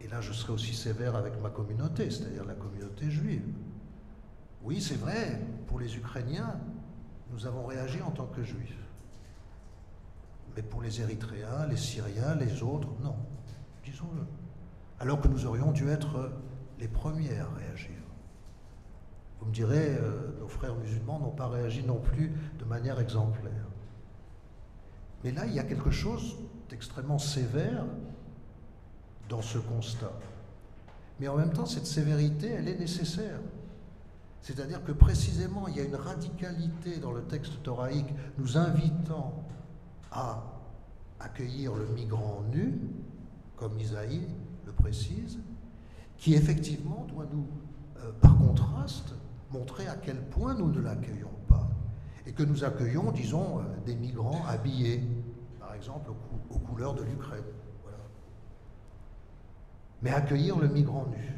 et là, je serai aussi sévère avec ma communauté, c'est-à-dire la communauté juive. Oui, c'est vrai, pour les Ukrainiens, nous avons réagi en tant que juifs. Mais pour les Érythréens, les Syriens, les autres, non, disons-le. Alors que nous aurions dû être les premiers à réagir. Vous me direz, nos frères musulmans n'ont pas réagi non plus de manière exemplaire. Mais là, il y a quelque chose d'extrêmement sévère dans ce constat. Mais en même temps, cette sévérité, elle est nécessaire. C'est-à-dire que précisément, il y a une radicalité dans le texte thoraïque nous invitant à accueillir le migrant nu, comme Isaïe le précise, qui effectivement doit nous, par contraste, montrer à quel point nous ne l'accueillons pas, et que nous accueillons, disons, des migrants habillés, par exemple, aux couleurs de l'Ukraine. Voilà. Mais accueillir le migrant nu,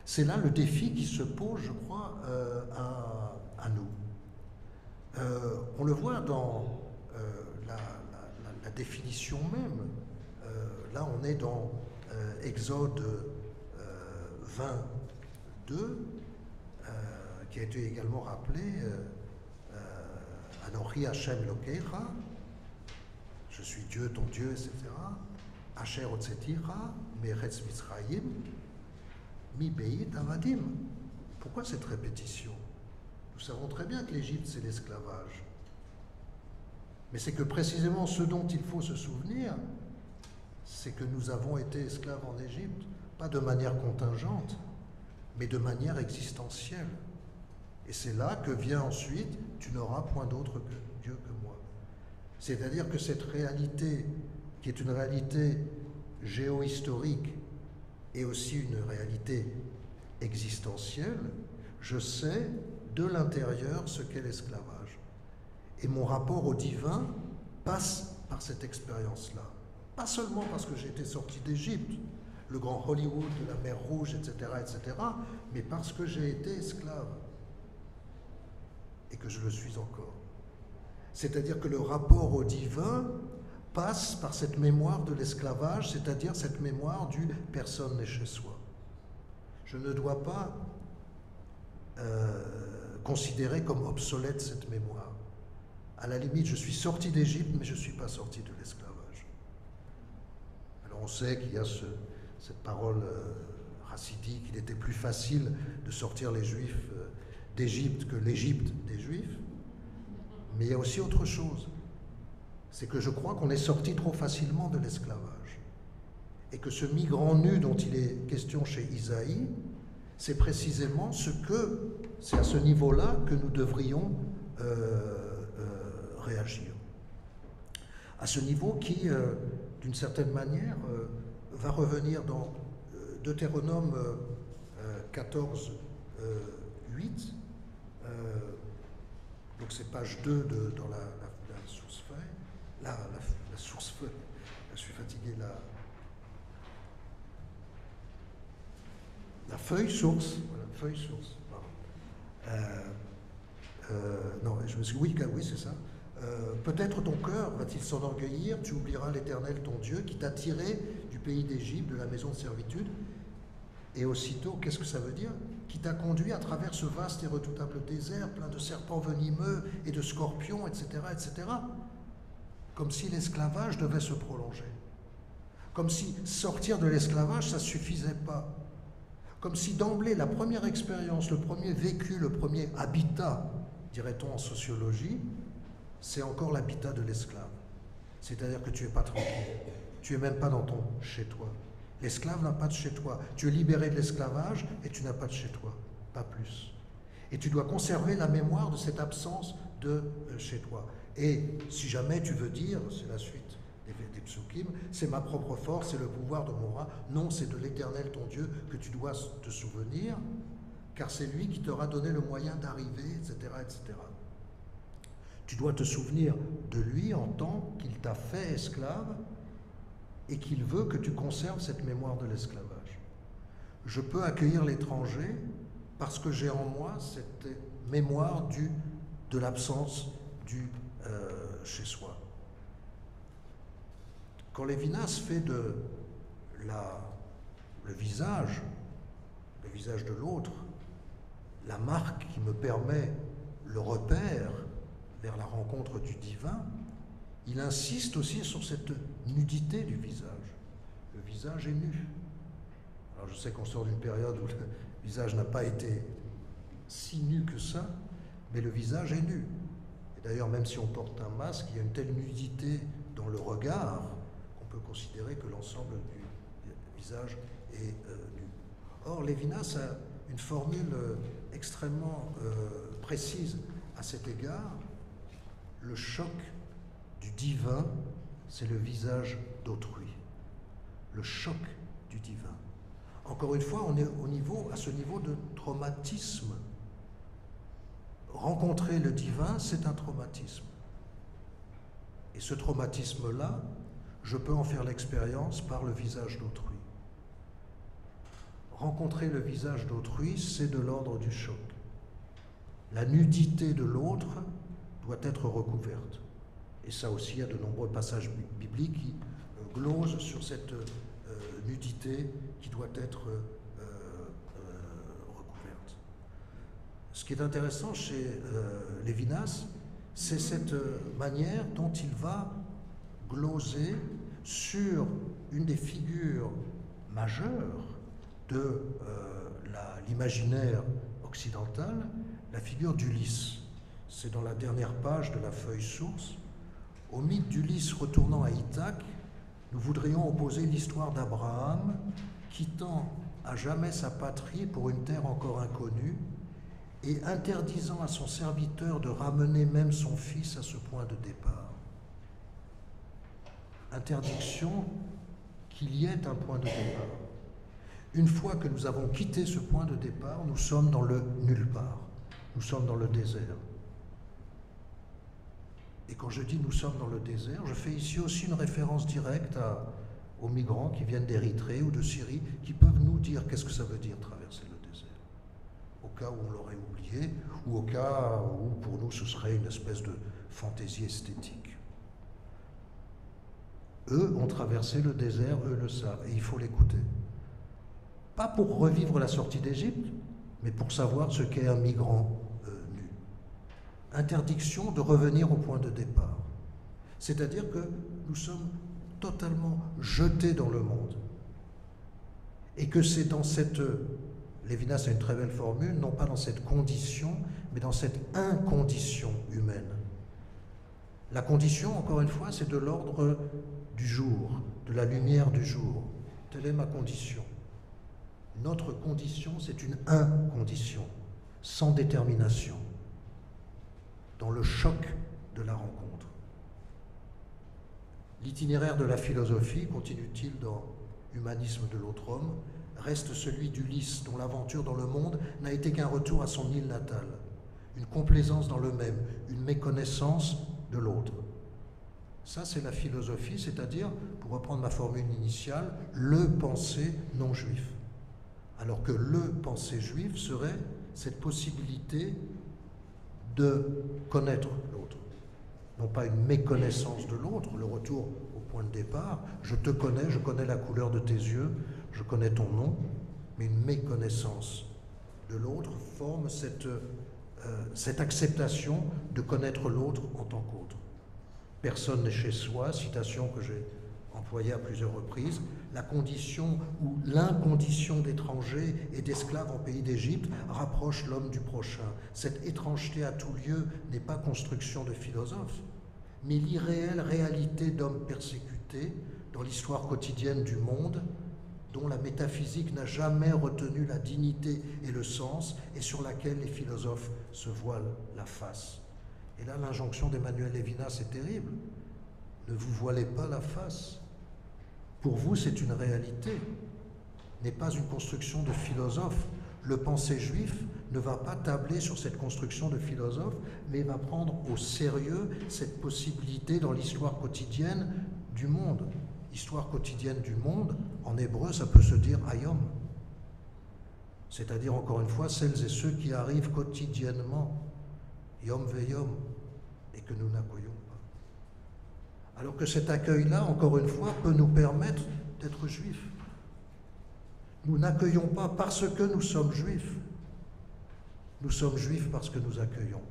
c'est là le défi qui se pose, je crois, à nous. On le voit dans la définition même. Là, on est dans Exode 22, qui a été également rappelé, Anochi Hashem Elokecha, je suis Dieu, ton Dieu, etc. Asher Otzetira, Meretz Mitzrayim, Mi Beit Avadim. Pourquoi cette répétition? Nous savons très bien que l'Égypte, c'est l'esclavage. Mais c'est que précisément ce dont il faut se souvenir, c'est que nous avons été esclaves en Égypte, pas de manière contingente, mais de manière existentielle. Et c'est là que vient ensuite « tu n'auras point d'autre que Dieu que moi ». C'est-à-dire que cette réalité, qui est une réalité géohistorique et aussi une réalité existentielle, je sais de l'intérieur ce qu'est l'esclavage. Et mon rapport au divin passe par cette expérience-là. Pas seulement parce que j'ai été sorti d'Égypte, le grand Hollywood de la mer Rouge, etc., mais parce que j'ai été esclave et que je le suis encore. C'est-à-dire que le rapport au divin passe par cette mémoire de l'esclavage, c'est-à-dire cette mémoire du « personne n'est chez soi ». Je ne dois pas considérer comme obsolète cette mémoire. À la limite, je suis sorti d'Égypte, mais je ne suis pas sorti de l'esclavage. Alors on sait qu'il y a cette parole chassidique, qu'il était plus facile de sortir les Juifs d'Égypte que l'Égypte des Juifs. Mais il y a aussi autre chose. C'est que je crois qu'on est sorti trop facilement de l'esclavage. Et que ce migrant nu dont il est question chez Isaïe, c'est précisément c'est à ce niveau-là que nous devrions réagir. À ce niveau qui, d'une certaine manière, va revenir dans Deutéronome 14, 8, donc c'est page 2 dans la source feuille, la source feuille, je suis fatigué, la feuille source, voilà, feuille source, non, je me suis oui, c'est ça. Peut-être ton cœur va-t-il s'enorgueillir, tu oublieras l'Éternel ton Dieu qui t'a tiré du pays d'Égypte, de la maison de servitude, et aussitôt, qu'est-ce que ça veut dire? Qui t'a conduit à travers ce vaste et redoutable désert, plein de serpents venimeux et de scorpions, etc., etc. Comme si l'esclavage devait se prolonger. Comme si sortir de l'esclavage, ça ne suffisait pas. Comme si d'emblée, la première expérience, le premier vécu, le premier habitat, dirait-on en sociologie, c'est encore l'habitat de l'esclave. C'est-à-dire que tu n'es pas tranquille. Tu n'es même pas dans ton chez-toi. L'esclave n'a pas de chez-toi. Tu es libéré de l'esclavage et tu n'as pas de chez-toi. Pas plus. Et tu dois conserver la mémoire de cette absence de chez-toi. Et si jamais tu veux dire, c'est la suite des psukim, c'est ma propre force, c'est le pouvoir de mon roi. Non, c'est de l'Éternel ton Dieu que tu dois te souvenir, car c'est lui qui t'aura donné le moyen d'arriver, etc., etc. Tu dois te souvenir de lui en tant qu'il t'a fait esclave et qu'il veut que tu conserves cette mémoire de l'esclavage. Je peux accueillir l'étranger parce que j'ai en moi cette mémoire de l'absence du chez-soi. Quand Lévinas fait de le visage de l'autre, la marque qui me permet le repère vers la rencontre du divin, il insiste aussi sur cette nudité du visage. Le visage est nu. Alors je sais qu'on sort d'une période où le visage n'a pas été si nu que ça, mais le visage est nu. Et d'ailleurs, même si on porte un masque, il y a une telle nudité dans le regard qu'on peut considérer que l'ensemble du visage est nu. Or, Lévinas a une formule extrêmement précise à cet égard. Le choc du divin c'est le visage d'autrui, le choc du divin. Encore une fois, on est à ce niveau de traumatisme. Rencontrer le divin, c'est un traumatisme. Et ce traumatisme-là, je peux en faire l'expérience par le visage d'autrui. Rencontrer le visage d'autrui, c'est de l'ordre du choc. La nudité de l'autre doit être recouverte. Et ça aussi, il y a de nombreux passages bibliques qui glosent sur cette nudité qui doit être recouverte. Ce qui est intéressant chez Lévinas, c'est cette manière dont il va gloser sur une des figures majeures de l'imaginaire occidental, la figure d'Ulysse. C'est dans la dernière page de la feuille source. Au mythe d'Ulysse retournant à Ithaque, nous voudrions opposer l'histoire d'Abraham quittant à jamais sa patrie pour une terre encore inconnue et interdisant à son serviteur de ramener même son fils à ce point de départ. Interdiction qu'il y ait un point de départ. Une fois que nous avons quitté ce point de départ, nous sommes dans le nulle part. Nous sommes dans le désert. Et quand je dis nous sommes dans le désert, je fais ici aussi une référence directe aux migrants qui viennent d'Érythrée ou de Syrie, qui peuvent nous dire qu'est-ce que ça veut dire traverser le désert. Au cas où on l'aurait oublié, ou au cas où pour nous ce serait une espèce de fantaisie esthétique. Eux ont traversé le désert, eux le savent, et il faut l'écouter. Pas pour revivre la sortie d'Égypte, mais pour savoir ce qu'est un migrant nu. Interdiction de revenir au point de départ. C'est-à-dire que nous sommes totalement jetés dans le monde. Et que c'est dans cette... Lévinas a une très belle formule, non pas dans cette condition, mais dans cette incondition humaine. La condition, encore une fois, c'est de l'ordre du jour, de la lumière du jour. Telle est ma condition. Notre condition, c'est une incondition, sans détermination, dans le choc de la rencontre. L'itinéraire de la philosophie, continue-t-il dans Humanisme de l'autre homme, reste celui d'Ulysse, dont l'aventure dans le monde n'a été qu'un retour à son île natale, une complaisance dans le même, une méconnaissance de l'autre. Ça, c'est la philosophie, c'est-à-dire, pour reprendre ma formule initiale, le penser non juif. Alors que le penser juif serait cette possibilité de connaître l'autre. Non pas une méconnaissance de l'autre, le retour au point de départ, je te connais, je connais la couleur de tes yeux, je connais ton nom, mais une méconnaissance de l'autre forme cette acceptation de connaître l'autre en tant qu'autre. Personne n'est chez soi, citation que j'ai employée à plusieurs reprises, la condition ou l'incondition d'étranger et d'esclave en pays d'Égypte rapproche l'homme du prochain. Cette étrangeté à tout lieu n'est pas construction de philosophes, mais l'irréelle réalité d'hommes persécutés dans l'histoire quotidienne du monde, dont la métaphysique n'a jamais retenu la dignité et le sens, et sur laquelle les philosophes se voilent la face. Et là, l'injonction d'Emmanuel Lévinas est terrible. Ne vous voilez pas la face. Pour vous, c'est une réalité, n'est pas une construction de philosophe. Le pensée juif ne va pas tabler sur cette construction de philosophe, mais va prendre au sérieux cette possibilité dans l'histoire quotidienne du monde. Histoire quotidienne du monde, en hébreu, ça peut se dire ayom. C'est-à-dire, encore une fois, celles et ceux qui arrivent quotidiennement, yom veyom, et que nous n'accueillons pas. Alors que cet accueil-là, encore une fois, peut nous permettre d'être juifs. Nous n'accueillons pas parce que nous sommes juifs. Nous sommes juifs parce que nous accueillons.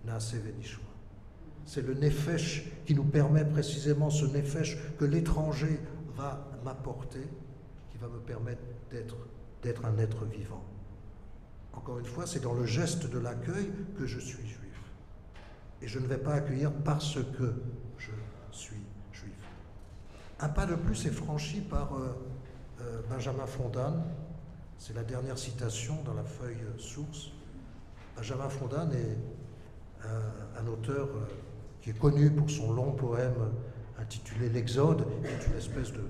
Naaseh v'nishma. C'est le nefesh qui nous permet précisément, ce nefesh que l'étranger va m'apporter, qui va me permettre d'être un être vivant. Encore une fois, c'est dans le geste de l'accueil que je suis juif. Et je ne vais pas accueillir parce que je suis juif. Un pas de plus est franchi par Benjamin Fondan. C'est la dernière citation dans la feuille source. Benjamin Fondan est un auteur qui est connu pour son long poème intitulé L'Exode, qui est une espèce de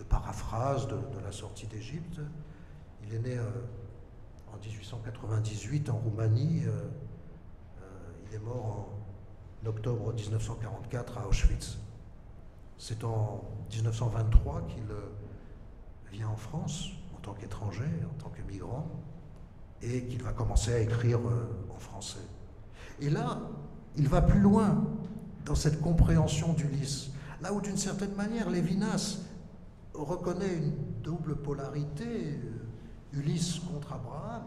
paraphrase de la sortie d'Égypte. Il est né en 1898 en Roumanie. Il est mort en octobre 1944 à Auschwitz. C'est en 1923 qu'il vient en France en tant qu'étranger, en tant que migrant, et qu'il va commencer à écrire en français. Et là, il va plus loin dans cette compréhension d'Ulysse, là où d'une certaine manière Lévinas reconnaît une double polarité, Ulysse contre Abraham.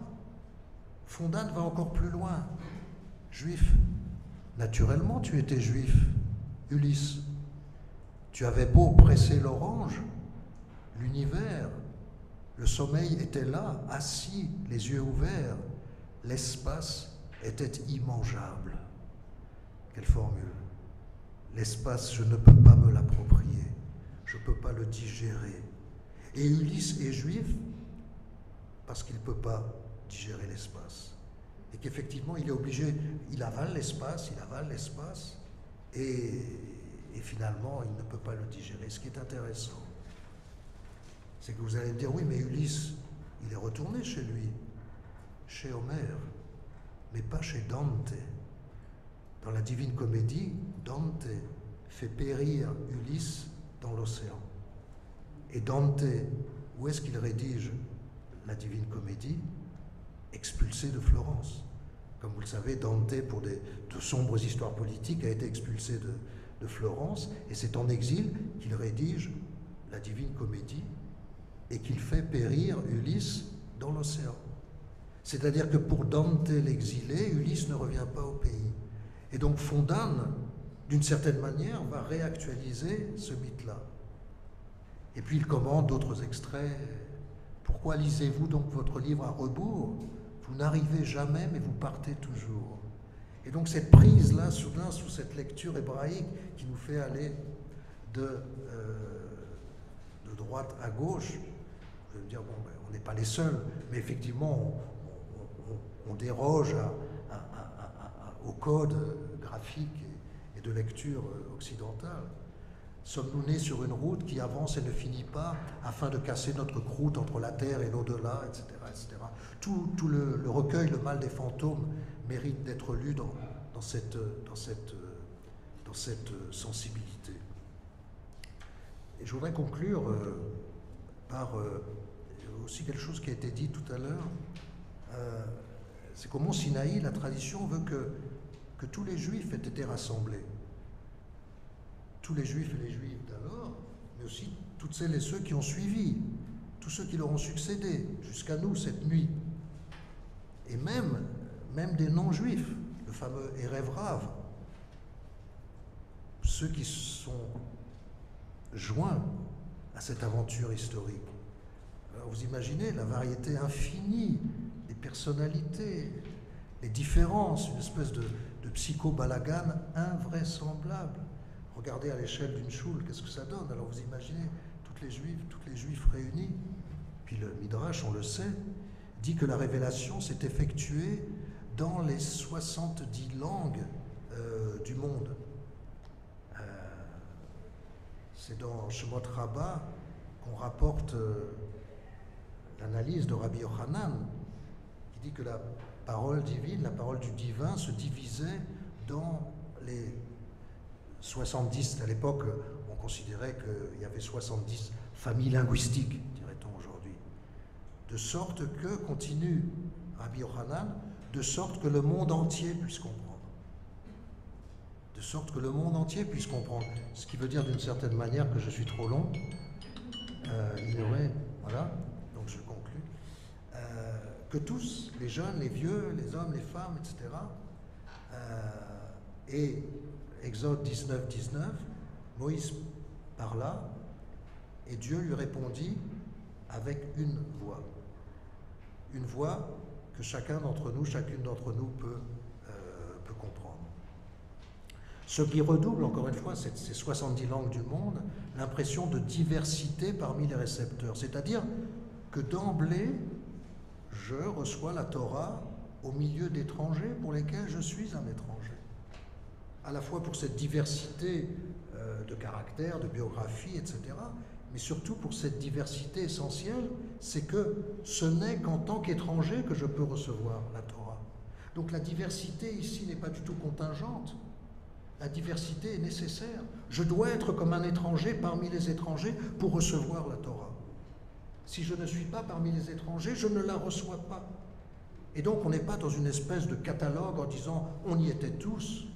Fondane va encore plus loin. Juif, naturellement tu étais juif, Ulysse. Tu avais beau presser l'orange, l'univers, le sommeil était là, assis, les yeux ouverts, l'espace était immangeable. Quelle formule! L'espace, je ne peux pas me l'approprier, je ne peux pas le digérer. Et Ulysse est juif parce qu'il ne peut pas digérer l'espace. Et qu'effectivement, il est obligé, il avale l'espace, et finalement, il ne peut pas le digérer. Ce qui est intéressant, c'est que vous allez me dire, oui, mais Ulysse, il est retourné chez lui, chez Homère, mais pas chez Dante. Dans la Divine Comédie, Dante fait périr Ulysse dans l'océan. Et Dante, où est-ce qu'il rédige la Divine Comédie? Expulsé de Florence. Comme vous le savez, Dante, pour de sombres histoires politiques, a été expulsé de Florence, et c'est en exil qu'il rédige la Divine Comédie et qu'il fait périr Ulysse dans l'océan. C'est-à-dire que pour Dante l'exilé, Ulysse ne revient pas au pays. Et donc Fondane, d'une certaine manière, va réactualiser ce mythe-là. Et puis il commande d'autres extraits. Pourquoi lisez-vous donc votre livre à rebours? Vous n'arrivez jamais, mais vous partez toujours. Et donc cette prise-là, soudain, sous cette lecture hébraïque qui nous fait aller de droite à gauche, vous allez me dire, bon, ben, on n'est pas les seuls, mais effectivement, on déroge au code graphique et de lecture occidentale. Sommes-nous nés sur une route qui avance et ne finit pas afin de casser notre croûte entre la terre et l'au-delà, etc., etc. Tout le recueil, le mal des fantômes, mérite d'être lu dans cette sensibilité. Et je voudrais conclure par aussi quelque chose qui a été dit tout à l'heure. C'est qu'au Mont Sinaï, la tradition veut que tous les Juifs aient été rassemblés. Tous les Juifs et les Juives d'alors, mais aussi toutes celles et ceux qui ont suivi, tous ceux qui leur ont succédé jusqu'à nous cette nuit. Et même des non-juifs, le fameux Erev Rav, ceux qui sont joints à cette aventure historique. Alors vous imaginez la variété infinie des personnalités, les différences, une espèce de psycho-balagan invraisemblable. Regardez à l'échelle d'une choule, qu'est-ce que ça donne? Alors vous imaginez toutes les juifs réunis. Puis le Midrash, on le sait, dit que la révélation s'est effectuée dans les 70 langues du monde. C'est dans Shemot Rabbah qu'on rapporte l'analyse de Rabbi Yochanan, qui dit que la parole divine, la parole du divin se divisait dans les 70, à l'époque, on considérait qu'il y avait 70 familles linguistiques, dirait-on aujourd'hui. De sorte que, continue Rabbi Yochanan, de sorte que le monde entier puisse comprendre. De sorte que le monde entier puisse comprendre. Ce qui veut dire d'une certaine manière que je suis trop long. Voilà, donc je conclus. Que tous, les jeunes, les vieux, les hommes, les femmes, etc., et Exode 19, 19, Moïse parla et Dieu lui répondit avec une voix que chacun d'entre nous, chacune d'entre nous peut comprendre. Ce qui redouble, encore une fois, ces 70 langues du monde, l'impression de diversité parmi les récepteurs, c'est-à-dire que d'emblée, je reçois la Torah au milieu d'étrangers pour lesquels je suis un étranger. À la fois pour cette diversité de caractère, de biographie, etc. Mais surtout pour cette diversité essentielle, c'est que ce n'est qu'en tant qu'étranger que je peux recevoir la Torah. Donc la diversité ici n'est pas du tout contingente. La diversité est nécessaire. Je dois être comme un étranger parmi les étrangers pour recevoir la Torah. Si je ne suis pas parmi les étrangers, je ne la reçois pas. Et donc on n'est pas dans une espèce de catalogue en disant on y était tous.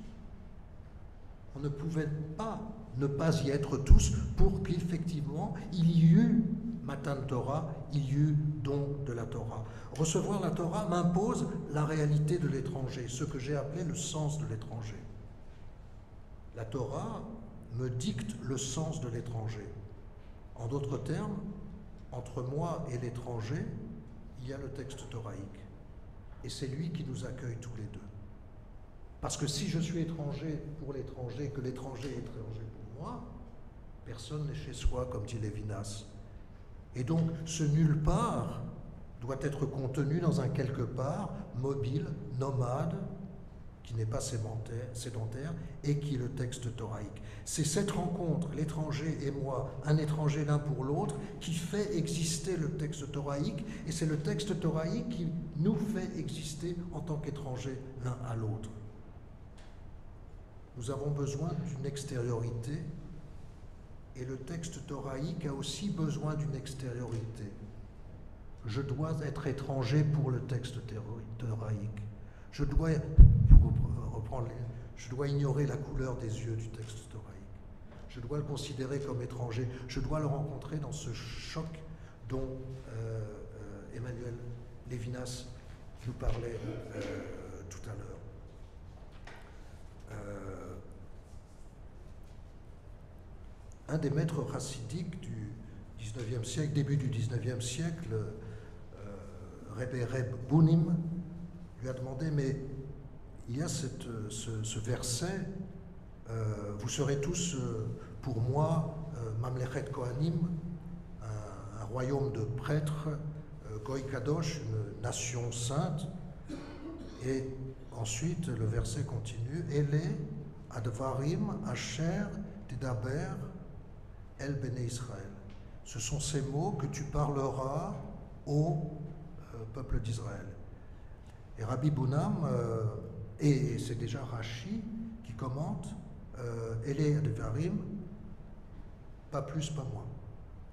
On ne pouvait pas ne pas y être tous pour qu'effectivement il y eut Matan Torah, il y eut don de la Torah. Recevoir la Torah m'impose la réalité de l'étranger, ce que j'ai appelé le sens de l'étranger. La Torah me dicte le sens de l'étranger. En d'autres termes, entre moi et l'étranger, il y a le texte torahique. Et c'est lui qui nous accueille tous les deux. Parce que si je suis étranger pour l'étranger, que l'étranger est étranger pour moi, personne n'est chez soi, comme dit Lévinas. Et donc, ce nulle part doit être contenu dans un quelque part mobile, nomade, qui n'est pas sédentaire, et qui est le texte torahique. C'est cette rencontre, l'étranger et moi, un étranger l'un pour l'autre, qui fait exister le texte torahique, et c'est le texte torahique qui nous fait exister en tant qu'étrangers l'un à l'autre. Nous avons besoin d'une extériorité, et le texte torahique a aussi besoin d'une extériorité. Je dois être étranger pour le texte torahique. Je dois ignorer la couleur des yeux du texte torahique. Je dois le considérer comme étranger. Je dois le rencontrer dans ce choc dont Emmanuel Lévinas nous parlait tout à l'heure. Un des maîtres chassidiques du XIXe siècle, début du XIXe siècle, Rebbe Reb Bunim, lui a demandé, mais il y a ce verset, vous serez tous pour moi Mamlechet Kohanim, un royaume de prêtres, Goy Kadosh, une nation sainte, et ensuite le verset continue, Ele Advarim Asher Tedaber El Bene Israël. Ce sont ces mots que tu parleras au peuple d'Israël. Et Rabbi Bunam, et c'est déjà Rashi qui commente, Ele Advarim, pas plus, pas moins,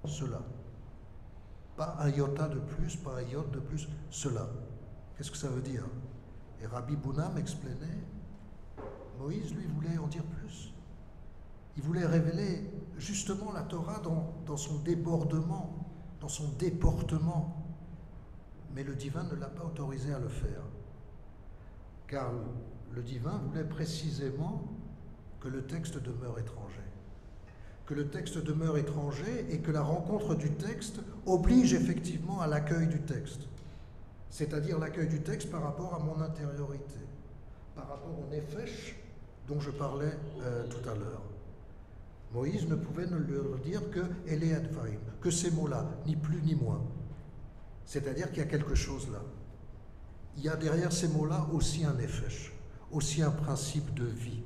cela. Pas un iota de plus, pas un iota de plus, cela. Qu'est-ce que ça veut dire? Et Rabbi Bunam expliquait, Moïse, lui, voulait en dire plus. Il voulait révéler justement la Torah dans son débordement, dans son déportement. Mais le divin ne l'a pas autorisé à le faire. Car le divin voulait précisément que le texte demeure étranger. Que le texte demeure étranger et que la rencontre du texte oblige effectivement à l'accueil du texte. C'est-à-dire l'accueil du texte par rapport à mon intériorité, par rapport au nefesh dont je parlais tout à l'heure. Moïse ne pouvait ne leur dire que Ele Advarim, que ces mots-là, ni plus ni moins. C'est-à-dire qu'il y a quelque chose là. Il y a derrière ces mots-là aussi un nefesh, aussi un principe de vie.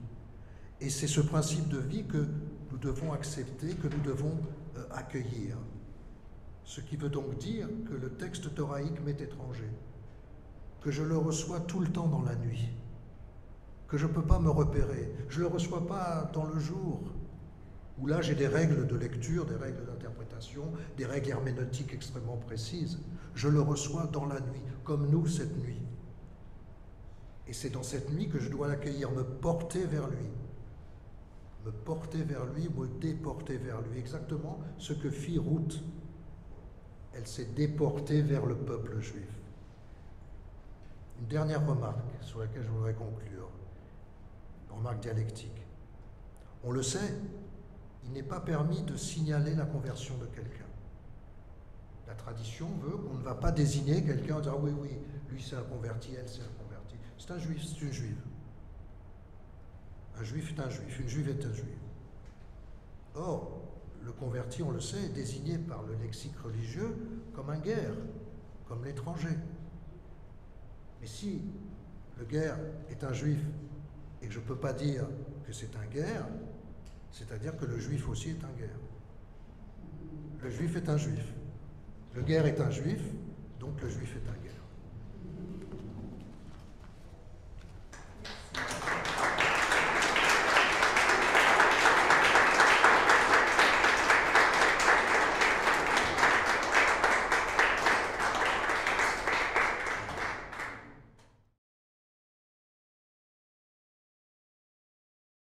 Et c'est ce principe de vie que nous devons accepter, que nous devons accueillir. Ce qui veut donc dire que le texte torahique m'est étranger, que je le reçois tout le temps dans la nuit, que je ne peux pas me repérer. Je ne le reçois pas dans le jour, où là j'ai des règles de lecture, des règles d'interprétation, des règles herméneutiques extrêmement précises. Je le reçois dans la nuit, comme nous cette nuit. Et c'est dans cette nuit que je dois l'accueillir, me porter vers lui. Me porter vers lui, me déporter vers lui. Exactement ce que fit Ruth. Elle s'est déportée vers le peuple juif. Une dernière remarque sur laquelle je voudrais conclure. Une remarque dialectique. On le sait, il n'est pas permis de signaler la conversion de quelqu'un. La tradition veut qu'on ne va pas désigner quelqu'un en disant « oui, oui, lui c'est un converti, elle c'est un converti ». C'est un juif, c'est une juive. Un juif est un juif, une juive est un juif. Or, le converti, on le sait, est désigné par le lexique religieux comme un guerre, comme l'étranger. Mais si le guerre est un juif et que je ne peux pas dire que c'est un guerre, C'est-à-dire que le juif aussi est un guerre. Le juif est un juif. Le guerre est un juif, donc le juif est un guerre.